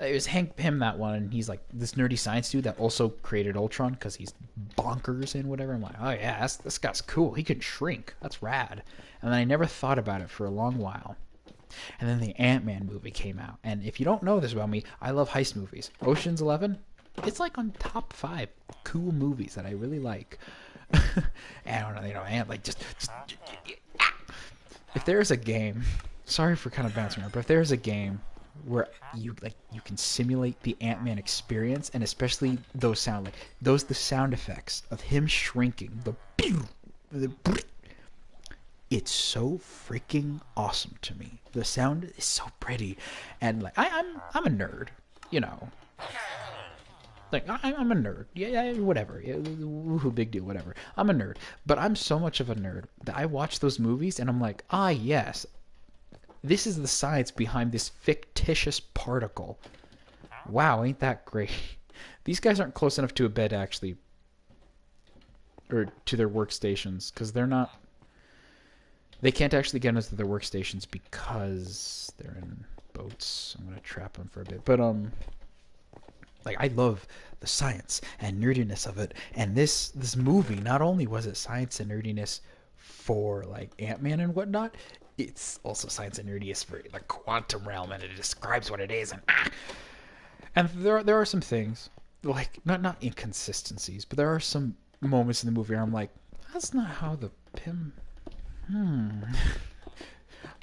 It was Hank Pym, that one, and he's like this nerdy science dude that also created Ultron because he's bonkers and whatever. I'm like, oh yeah, this guy's cool. He can shrink. That's rad. And then I never thought about it for a long while. And then the Ant-Man movie came out. And if you don't know this about me, I love heist movies. Ocean's 11, it's like on top 5 cool movies that I really like. And I don't know, and like just if there's a game, sorry for kind of bouncing around, but if there's a game where you can simulate the Ant-Man experience, and especially the sound effects of him shrinking, it's so freaking awesome to me. The sound is so pretty, and like I'm a nerd, Like I'm a nerd. Yeah, whatever. Yeah, woohoo, big deal, whatever. I'm a nerd, but I'm so much of a nerd that I watch those movies and I'm like, yes. This is the science behind this fictitious particle. Wow, ain't that great? These guys aren't close enough to a bed, actually. Or to their workstations, because they're not... They can't actually get into their workstations because they're in boats. I'm going to trap them for a bit. But, like, I love the science and nerdiness of it. And this movie, not only was it science and nerdiness for, like, Ant-Man and whatnot... It's also science and nerdiness for the quantum realm, and it describes what it is. And there are some things, like, not inconsistencies, but there are some moments in the movie where I'm like, that's not how the Pym...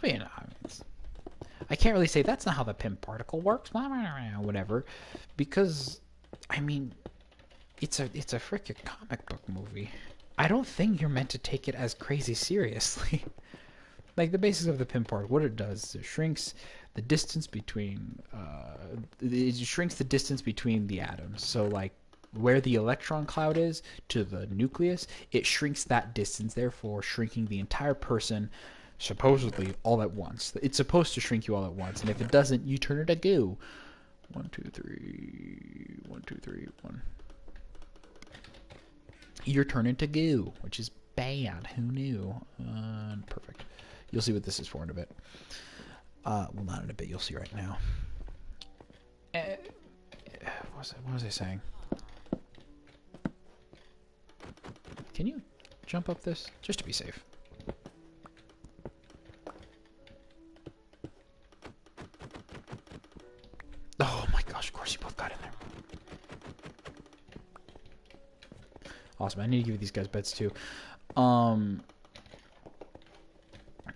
But, I can't really say that's not how the Pym particle works, whatever, because, I mean, it's a freaking comic book movie. I don't think you're meant to take it as crazy seriously. Like, the basis of the Pym part, what it does is it shrinks the distance between the atoms. So, like, where the electron cloud is to the nucleus, it shrinks that distance, therefore shrinking the entire person, supposedly, all at once. It's supposed to shrink you all at once, and if it doesn't, you turn it to goo. 1, 2, 3, 1, 2, 3, 1. You're turned into goo, which is bad. Who knew? Perfect. You'll see what this is for in a bit. Well, not in a bit. You'll see right now. What was I saying? Can you jump up this? Just to be safe. Oh my gosh, of course you both got in there. Awesome, I need to give these guys beds too. But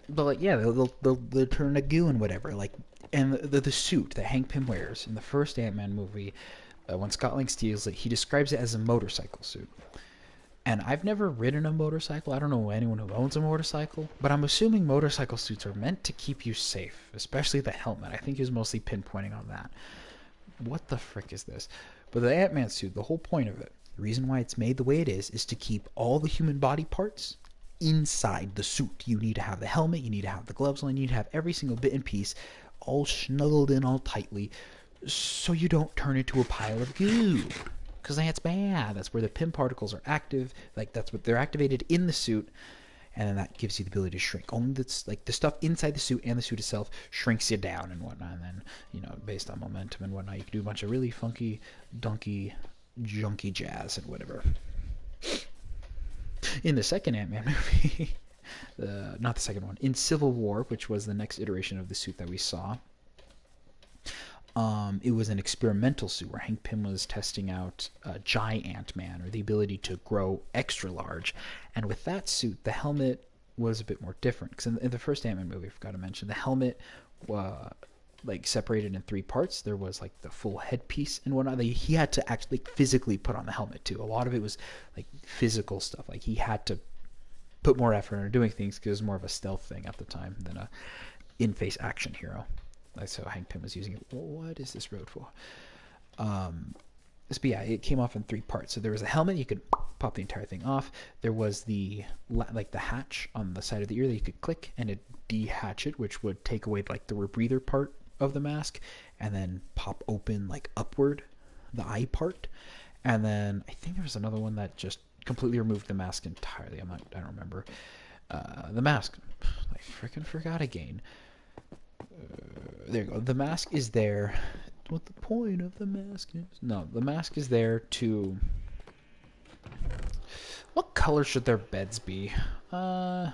like, yeah, they'll turn to goo and whatever. Like, and the suit that Hank Pym wears in the first Ant-Man movie, when Scott Lang steals it, he describes it as a motorcycle suit. And I've never ridden a motorcycle. I don't know anyone who owns a motorcycle, but I'm assuming motorcycle suits are meant to keep you safe, especially the helmet. I think he was mostly pinpointing on that. What the frick is this? But the Ant-Man suit, the whole point of it, the reason why it's made the way it is to keep all the human body parts inside the suit. You need to have the helmet, you need to have the gloves on, you need to have every single bit and piece all snuggled in all tightly so you don't turn into a pile of goo. Because that's bad. That's where the Pym particles are active. Like, that's what they're activated in the suit, and then that gives you the ability to shrink. Only that's like the stuff inside the suit and the suit itself shrinks you down and whatnot. And then, you know, based on momentum and whatnot, you can do a bunch of really funky, dunky, junky jazz and whatever. In the second Ant-Man movie, not the second one, in Civil War, which was the next iteration of the suit that we saw, it was an experimental suit where Hank Pym was testing out Giant Man, or the ability to grow extra large. And with that suit, the helmet was a bit more different. Because in the first Ant-Man movie, I forgot to mention, the helmet like separated in three parts. There was like the full headpiece and whatnot. He had to actually physically put on the helmet too. A lot of it was like physical stuff. Like he had to put more effort into doing things because it was more of a stealth thing at the time than a in-face action hero. That's how Hank Pym was using it. What is this road for? But yeah, it came off in three parts. So there was a helmet, you could pop the entire thing off. There was the hatch on the side of the ear that you could click and it dehatch it, which would take away like the rebreather part of the mask, and then pop open like upward the eye part. And then I think there was another one that just completely removed the mask entirely. I don't remember. The mask, I freaking forgot again. There you go. The mask is there. What the point of the mask is? No, the mask is there to... What color should their beds be? I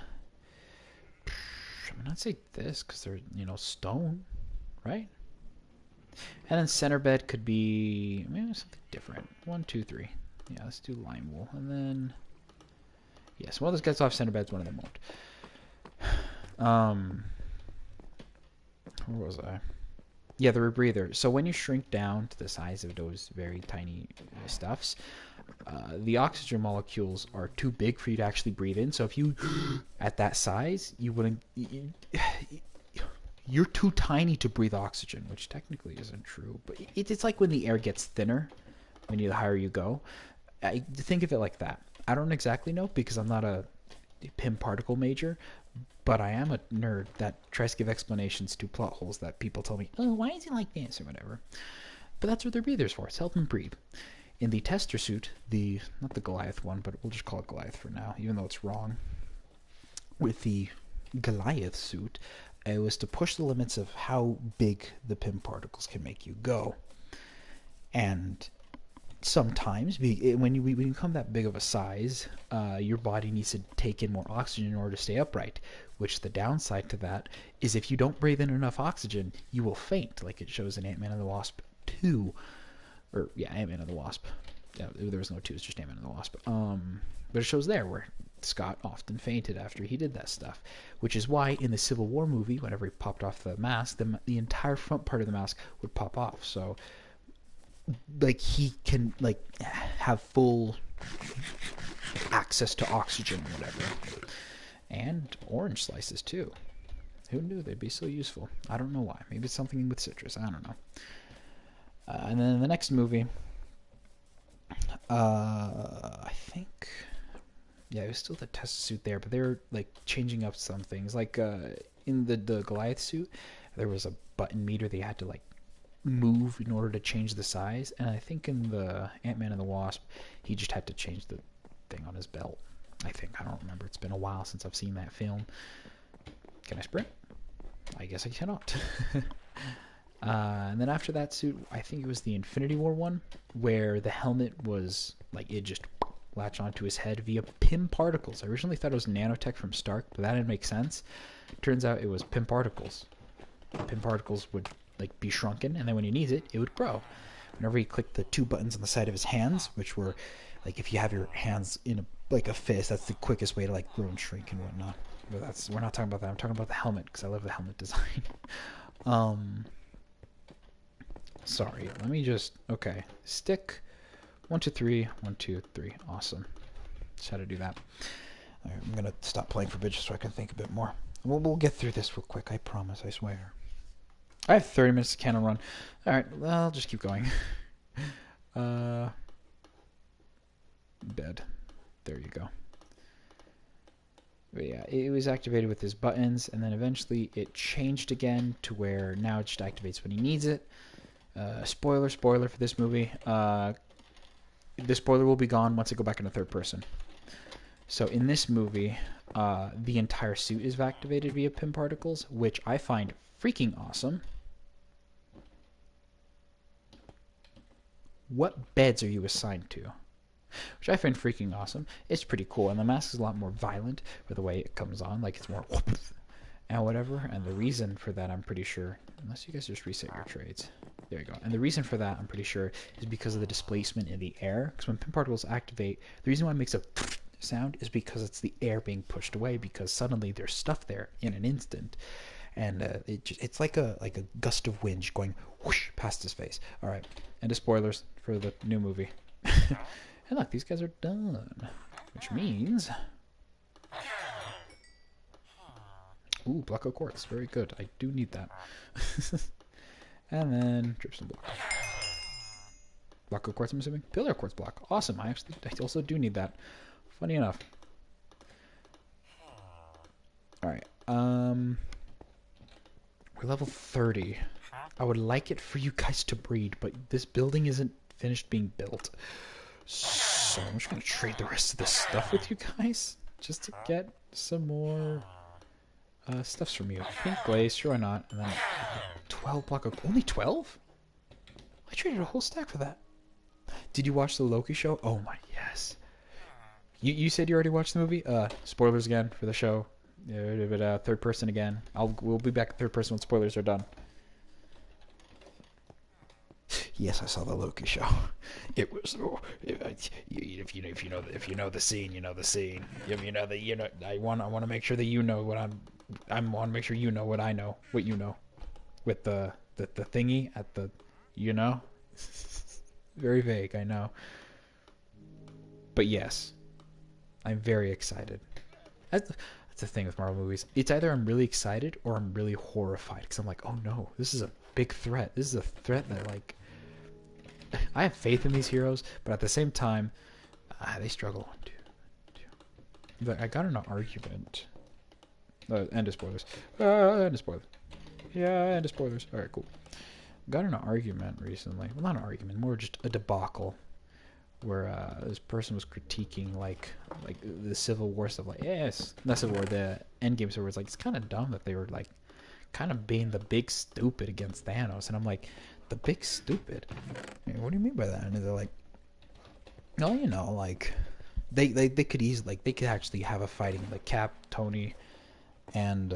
mean, I'd say this, because they're, you know, stone, right? And then center bed could be, maybe something different. 1, 2, 3. Yeah, let's do lime wool. And then... Yes, one of those guys will have center beds, one of them won't. Where was I? Yeah, the rebreather. So when you shrink down to the size of those very tiny stuffs, the oxygen molecules are too big for you to actually breathe in. So if you, at that size, you wouldn't... You're too tiny to breathe oxygen, which technically isn't true. But it's like when the air gets thinner, the higher you go. Think of it like that. I don't exactly know because I'm not a Pym particle major, but I am a nerd that tries to give explanations to plot holes that people tell me, oh, why is it like this or whatever. But that's what their breathers for. It's help them breathe. In the tester suit, not the Goliath one, but we'll just call it Goliath for now, even though it's wrong. With the Goliath suit, it was to push the limits of how big the Pym particles can make you go. And sometimes, when you become that big of a size, your body needs to take in more oxygen in order to stay upright, which the downside to that is if you don't breathe in enough oxygen, you will faint, like it shows in Ant-Man and the Wasp 2. Or, yeah, Ant-Man and the Wasp. Yeah, there was no 2, it's just Ant-Man and the Wasp. But it shows there where Scott often fainted after he did that stuff, which is why in the Civil War movie, whenever he popped off the mask, the entire front part of the mask would pop off. So, like, he can, like, have full access to oxygen or whatever. And orange slices, too. Who knew they'd be so useful? I don't know why. Maybe it's something with citrus. I don't know. And then in the next movie, I think... Yeah, it was still the test suit there, but they were, like, changing up some things. Like, in the Goliath suit, there was a button meter they had to, like, move in order to change the size. And I think in the Ant-Man and the Wasp, he just had to change the thing on his belt. I think. I don't remember. It's been a while since I've seen that film. Can I sprint? I guess I cannot. And then after that suit, I think it was the Infinity War one, where the helmet was, like, it just latched onto his head via Pym particles. I originally thought it was nanotech from Stark, but that didn't make sense. Turns out it was Pym particles. Pym particles would, like, be shrunken, and then when he needs it, it would grow. Whenever he clicked the 2 buttons on the side of his hands, which were, like, if you have your hands in a fist, that's the quickest way to, like, grow and shrink and whatnot. But we're not talking about that. I'm talking about the helmet, because I love the helmet design. Sorry, let me just, okay, stick 1, 2, 3, 1, 2, 3, awesome. Just how to do that. All right, I'm gonna stop playing for bitches so I can think a bit more. We'll get through this real quick, I promise, I swear. I have 30 minutes to cannon run. All right, well, I'll just keep going. Bed. There you go. But yeah, it was activated with his buttons, and then eventually it changed again to where now it just activates when he needs it. Spoiler for this movie. The spoiler will be gone once I go back into third person. So in this movie, the entire suit is activated via Pym particles, which I find freaking awesome. What beds are you assigned to? Which I find freaking awesome. It's pretty cool, and the mask is a lot more violent with the way it comes on, like it's more and whatever. And the reason for that, I'm pretty sure, unless you guys just reset your trades. There you go. And the reason for that, I'm pretty sure, is because of the displacement in the air. Because when Pym particles activate, the reason why it makes a sound is because it's the air being pushed away, because suddenly there's stuff there in an instant. And it's like a gust of wind going whoosh past his face. All right. And the spoilers for the new movie. And look, these guys are done. Which means... Ooh, block of quartz. Very good. I do need that. And then gypsum block. Block of quartz, I'm assuming. Pillar quartz block. Awesome. I also do need that. Funny enough. Alright. We're level 30. I would like it for you guys to breed, but this building isn't finished being built. So I'm just going to trade the rest of this stuff with you guys. Just to get some more stuffs from you. Pink glaze, sure why not. And then 12 block of... Only 12? I traded a whole stack for that. Did you watch the Loki show? Oh my, yes. You said you already watched the movie? Spoilers again for the show. Third person again. We'll be back third person when spoilers are done. Yes, I saw the Loki show. It was if you know the scene, you know the scene. I want to make sure that you know what I want to make sure you know what I know, what you know, with the thingy at the, you know. Very vague, I know. But yes, I'm very excited. That's the thing with Marvel movies. It's either I'm really excited or I'm really horrified, because I'm like, oh no, this is a big threat. This is a threat that, like, I have faith in these heroes, but at the same time, they struggle. But I got in an argument. End of spoilers. End of spoilers. Yeah, end of spoilers. Alright, cool. Got in an argument recently. Well, not an argument, more just a debacle. Where this person was critiquing like the Civil War stuff. Like, yes, not Civil War, the Endgame. So it's like, it's kind of dumb that they were like kind of being the big stupid against Thanos. And I'm like, the big stupid? What do you mean by that? And they're like, no, you know, like they could easily, like, they could actually have a fighting, like Cap, Tony, and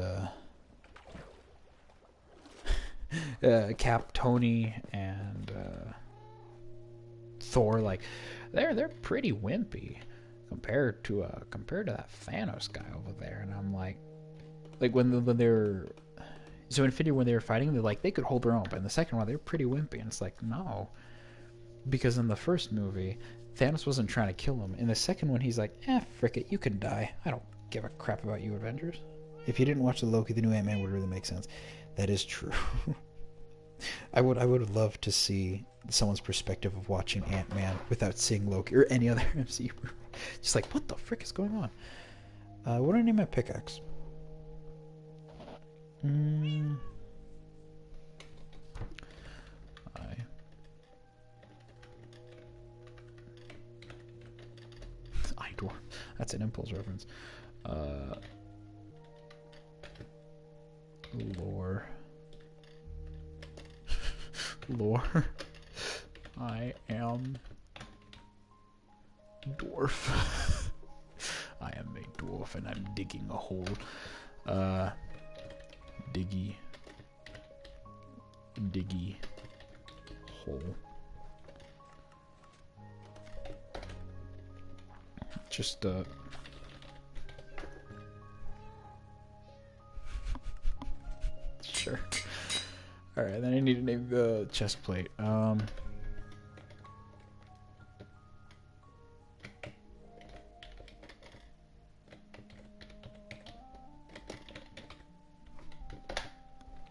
Cap, Tony, and Thor. Like, they're pretty wimpy compared to that Thanos guy over there. And I'm like when they're so Infinity, when they were fighting, they're like, they could hold their own, but in the second one they're pretty wimpy. And it's like, no, because in the first movie Thanos wasn't trying to kill him. In the second one he's like, frick it, you can die, I don't give a crap about you Avengers. If you didn't watch the Loki, the new Ant-Man would really make sense. That is true. I would love to see someone's perspective of watching Ant-Man without seeing Loki or any other MCU. Just like, what the frick is going on? What do I name my pickaxe? That's an Impulse reference. Lore. Lore. I am dwarf. I am a dwarf and I'm digging a hole. Diggy hole. Just sure. Alright, then I need to name the chest plate.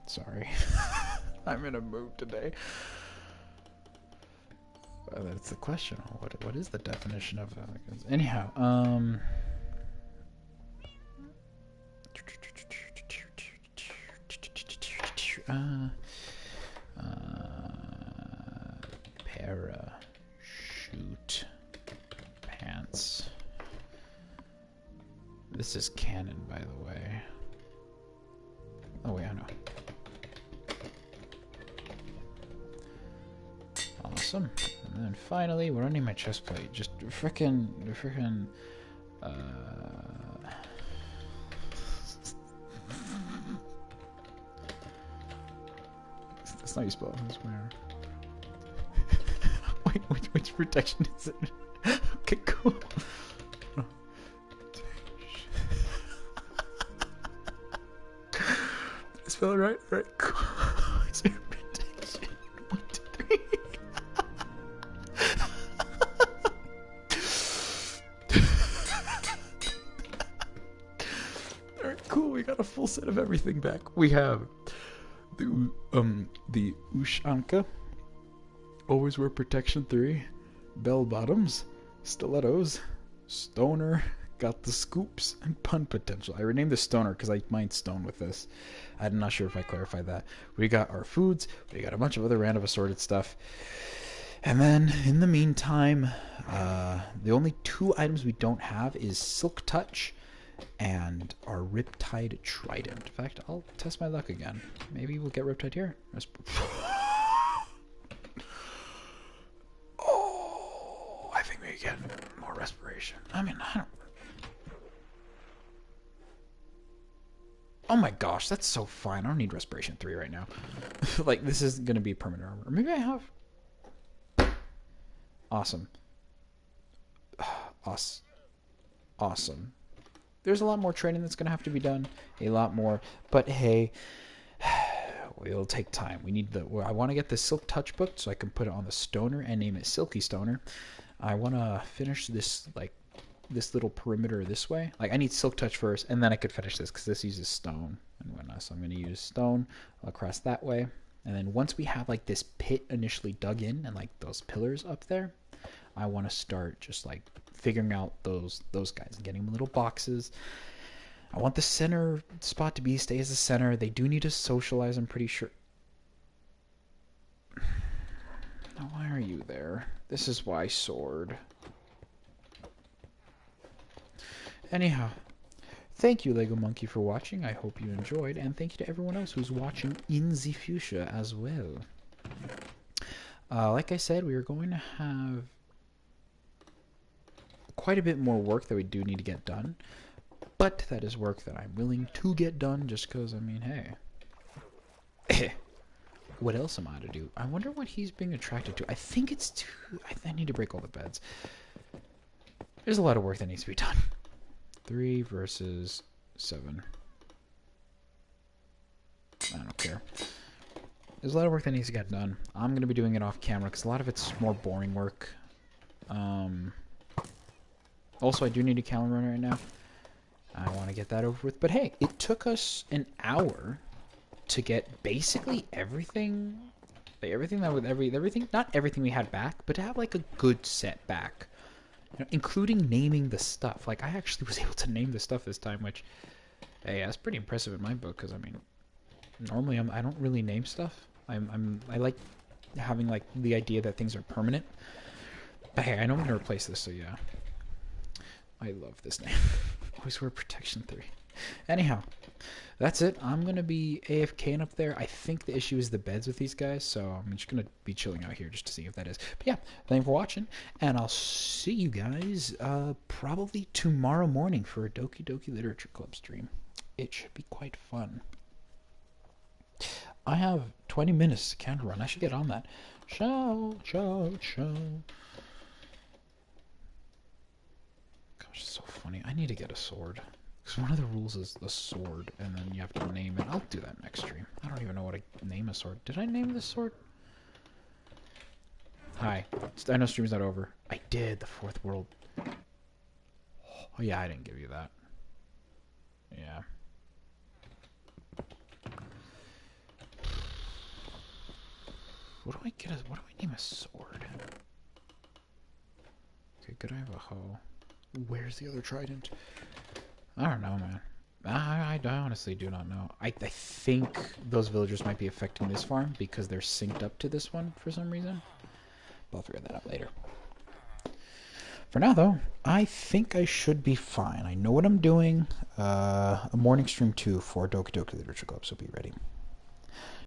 Sorry. I'm in a mood today. That's the question. What is the definition of anyhow, parachute pants. This is canon, by the way. Oh wait, I know. Awesome. And then finally, what do I need my chest plate? Just frickin' that's not how you spell it, I swear. Wait, which protection is it? Okay, cool. Did I spell it right? Right, cool. Is there protection? 1, 2, 3. Alright, cool, we got a full set of everything back. We have the Ushanka, always wear protection 3, bell bottoms, stilettos, stoner, got the scoops, and pun potential. I renamed the stoner because I mined stone with this. I'm not sure if I clarified that. We got our foods, we got a bunch of other random assorted stuff. And then, in the meantime, the only 2 items we don't have is Silk Touch and our Riptide Trident. In fact, I'll test my luck again. Maybe we'll get Riptide here. Oh, I think we get more respiration. I mean, I don't... Oh my gosh, that's so fine. I don't need respiration 3 right now. Like, this is going to be permanent armor. Maybe I have... Awesome. Awesome. There's a lot more training that's going to have to be done. A lot more. But hey, it'll take time. We need the... I want to get the Silk Touch book so I can put it on the Stoner and name it Silky Stoner. I want to finish this, like, this little perimeter this way. Like, I need Silk Touch first, and then I could finish this, because this uses stone and whatnot. So I'm going to use stone across that way. And then once we have, like, this pit initially dug in and, like, those pillars up there, I want to start just, like, figuring out those guys and getting them little boxes. I want the center spot to stay as the center. They do need to socialize, I'm pretty sure. Now, why are you there? This is why sword. Anyhow, thank you, Lego Monkey, for watching. I hope you enjoyed, and thank you to everyone else who's watching in the future as well. Like I said, we are going to have quite a bit more work that we do need to get done, but that is work that I'm willing to get done just because, I mean, hey. What else am I to do? I wonder what he's being attracted to. I think it's too... I need to break all the beds. There's a lot of work that needs to be done. 3 versus 7. I don't care. There's a lot of work that needs to get done. I'm going to be doing it off camera because a lot of it's more boring work. Also, I do need a calendar right now. I want to get that over with. But hey, it took us an hour to get basically everything. Like everything that with everything, not everything we had back, but to have like a good set back. You know, including naming the stuff. Like, I actually was able to name the stuff this time, which, hey, that's pretty impressive in my book, because, I mean, normally I don't really name stuff. I like having, like, the idea that things are permanent. But hey, I know I'm going to replace this, so yeah. I love this name. Always wear protection 3. Anyhow, that's it. I'm going to be AFKing up there. I think the issue is the beds with these guys, so I'm just going to be chilling out here just to see if that is. But yeah, thank you for watching, and I'll see you guys probably tomorrow morning for a Doki Doki Literature Club stream. It should be quite fun. I have 20 minutes to counter run. I should get on that. Ciao, ciao, ciao. Gosh, it's so funny. I need to get a sword. Because one of the rules is the sword, and then you have to name it. I'll do that next stream. I don't even know what to name a sword. Did I name this sword? Hi. I know stream's not over. I did, the fourth world. Oh, yeah, I didn't give you that. Yeah. What do I name a sword? Okay, good, I have a hoe. Where's the other trident? I don't know, man. I honestly do not know. I think those villagers might be affecting this farm because they're synced up to this one for some reason. But I'll figure that out later. For now, though, I think I should be fine. I know what I'm doing. A morning stream 2 for Doki Doki Literature Club, so be ready.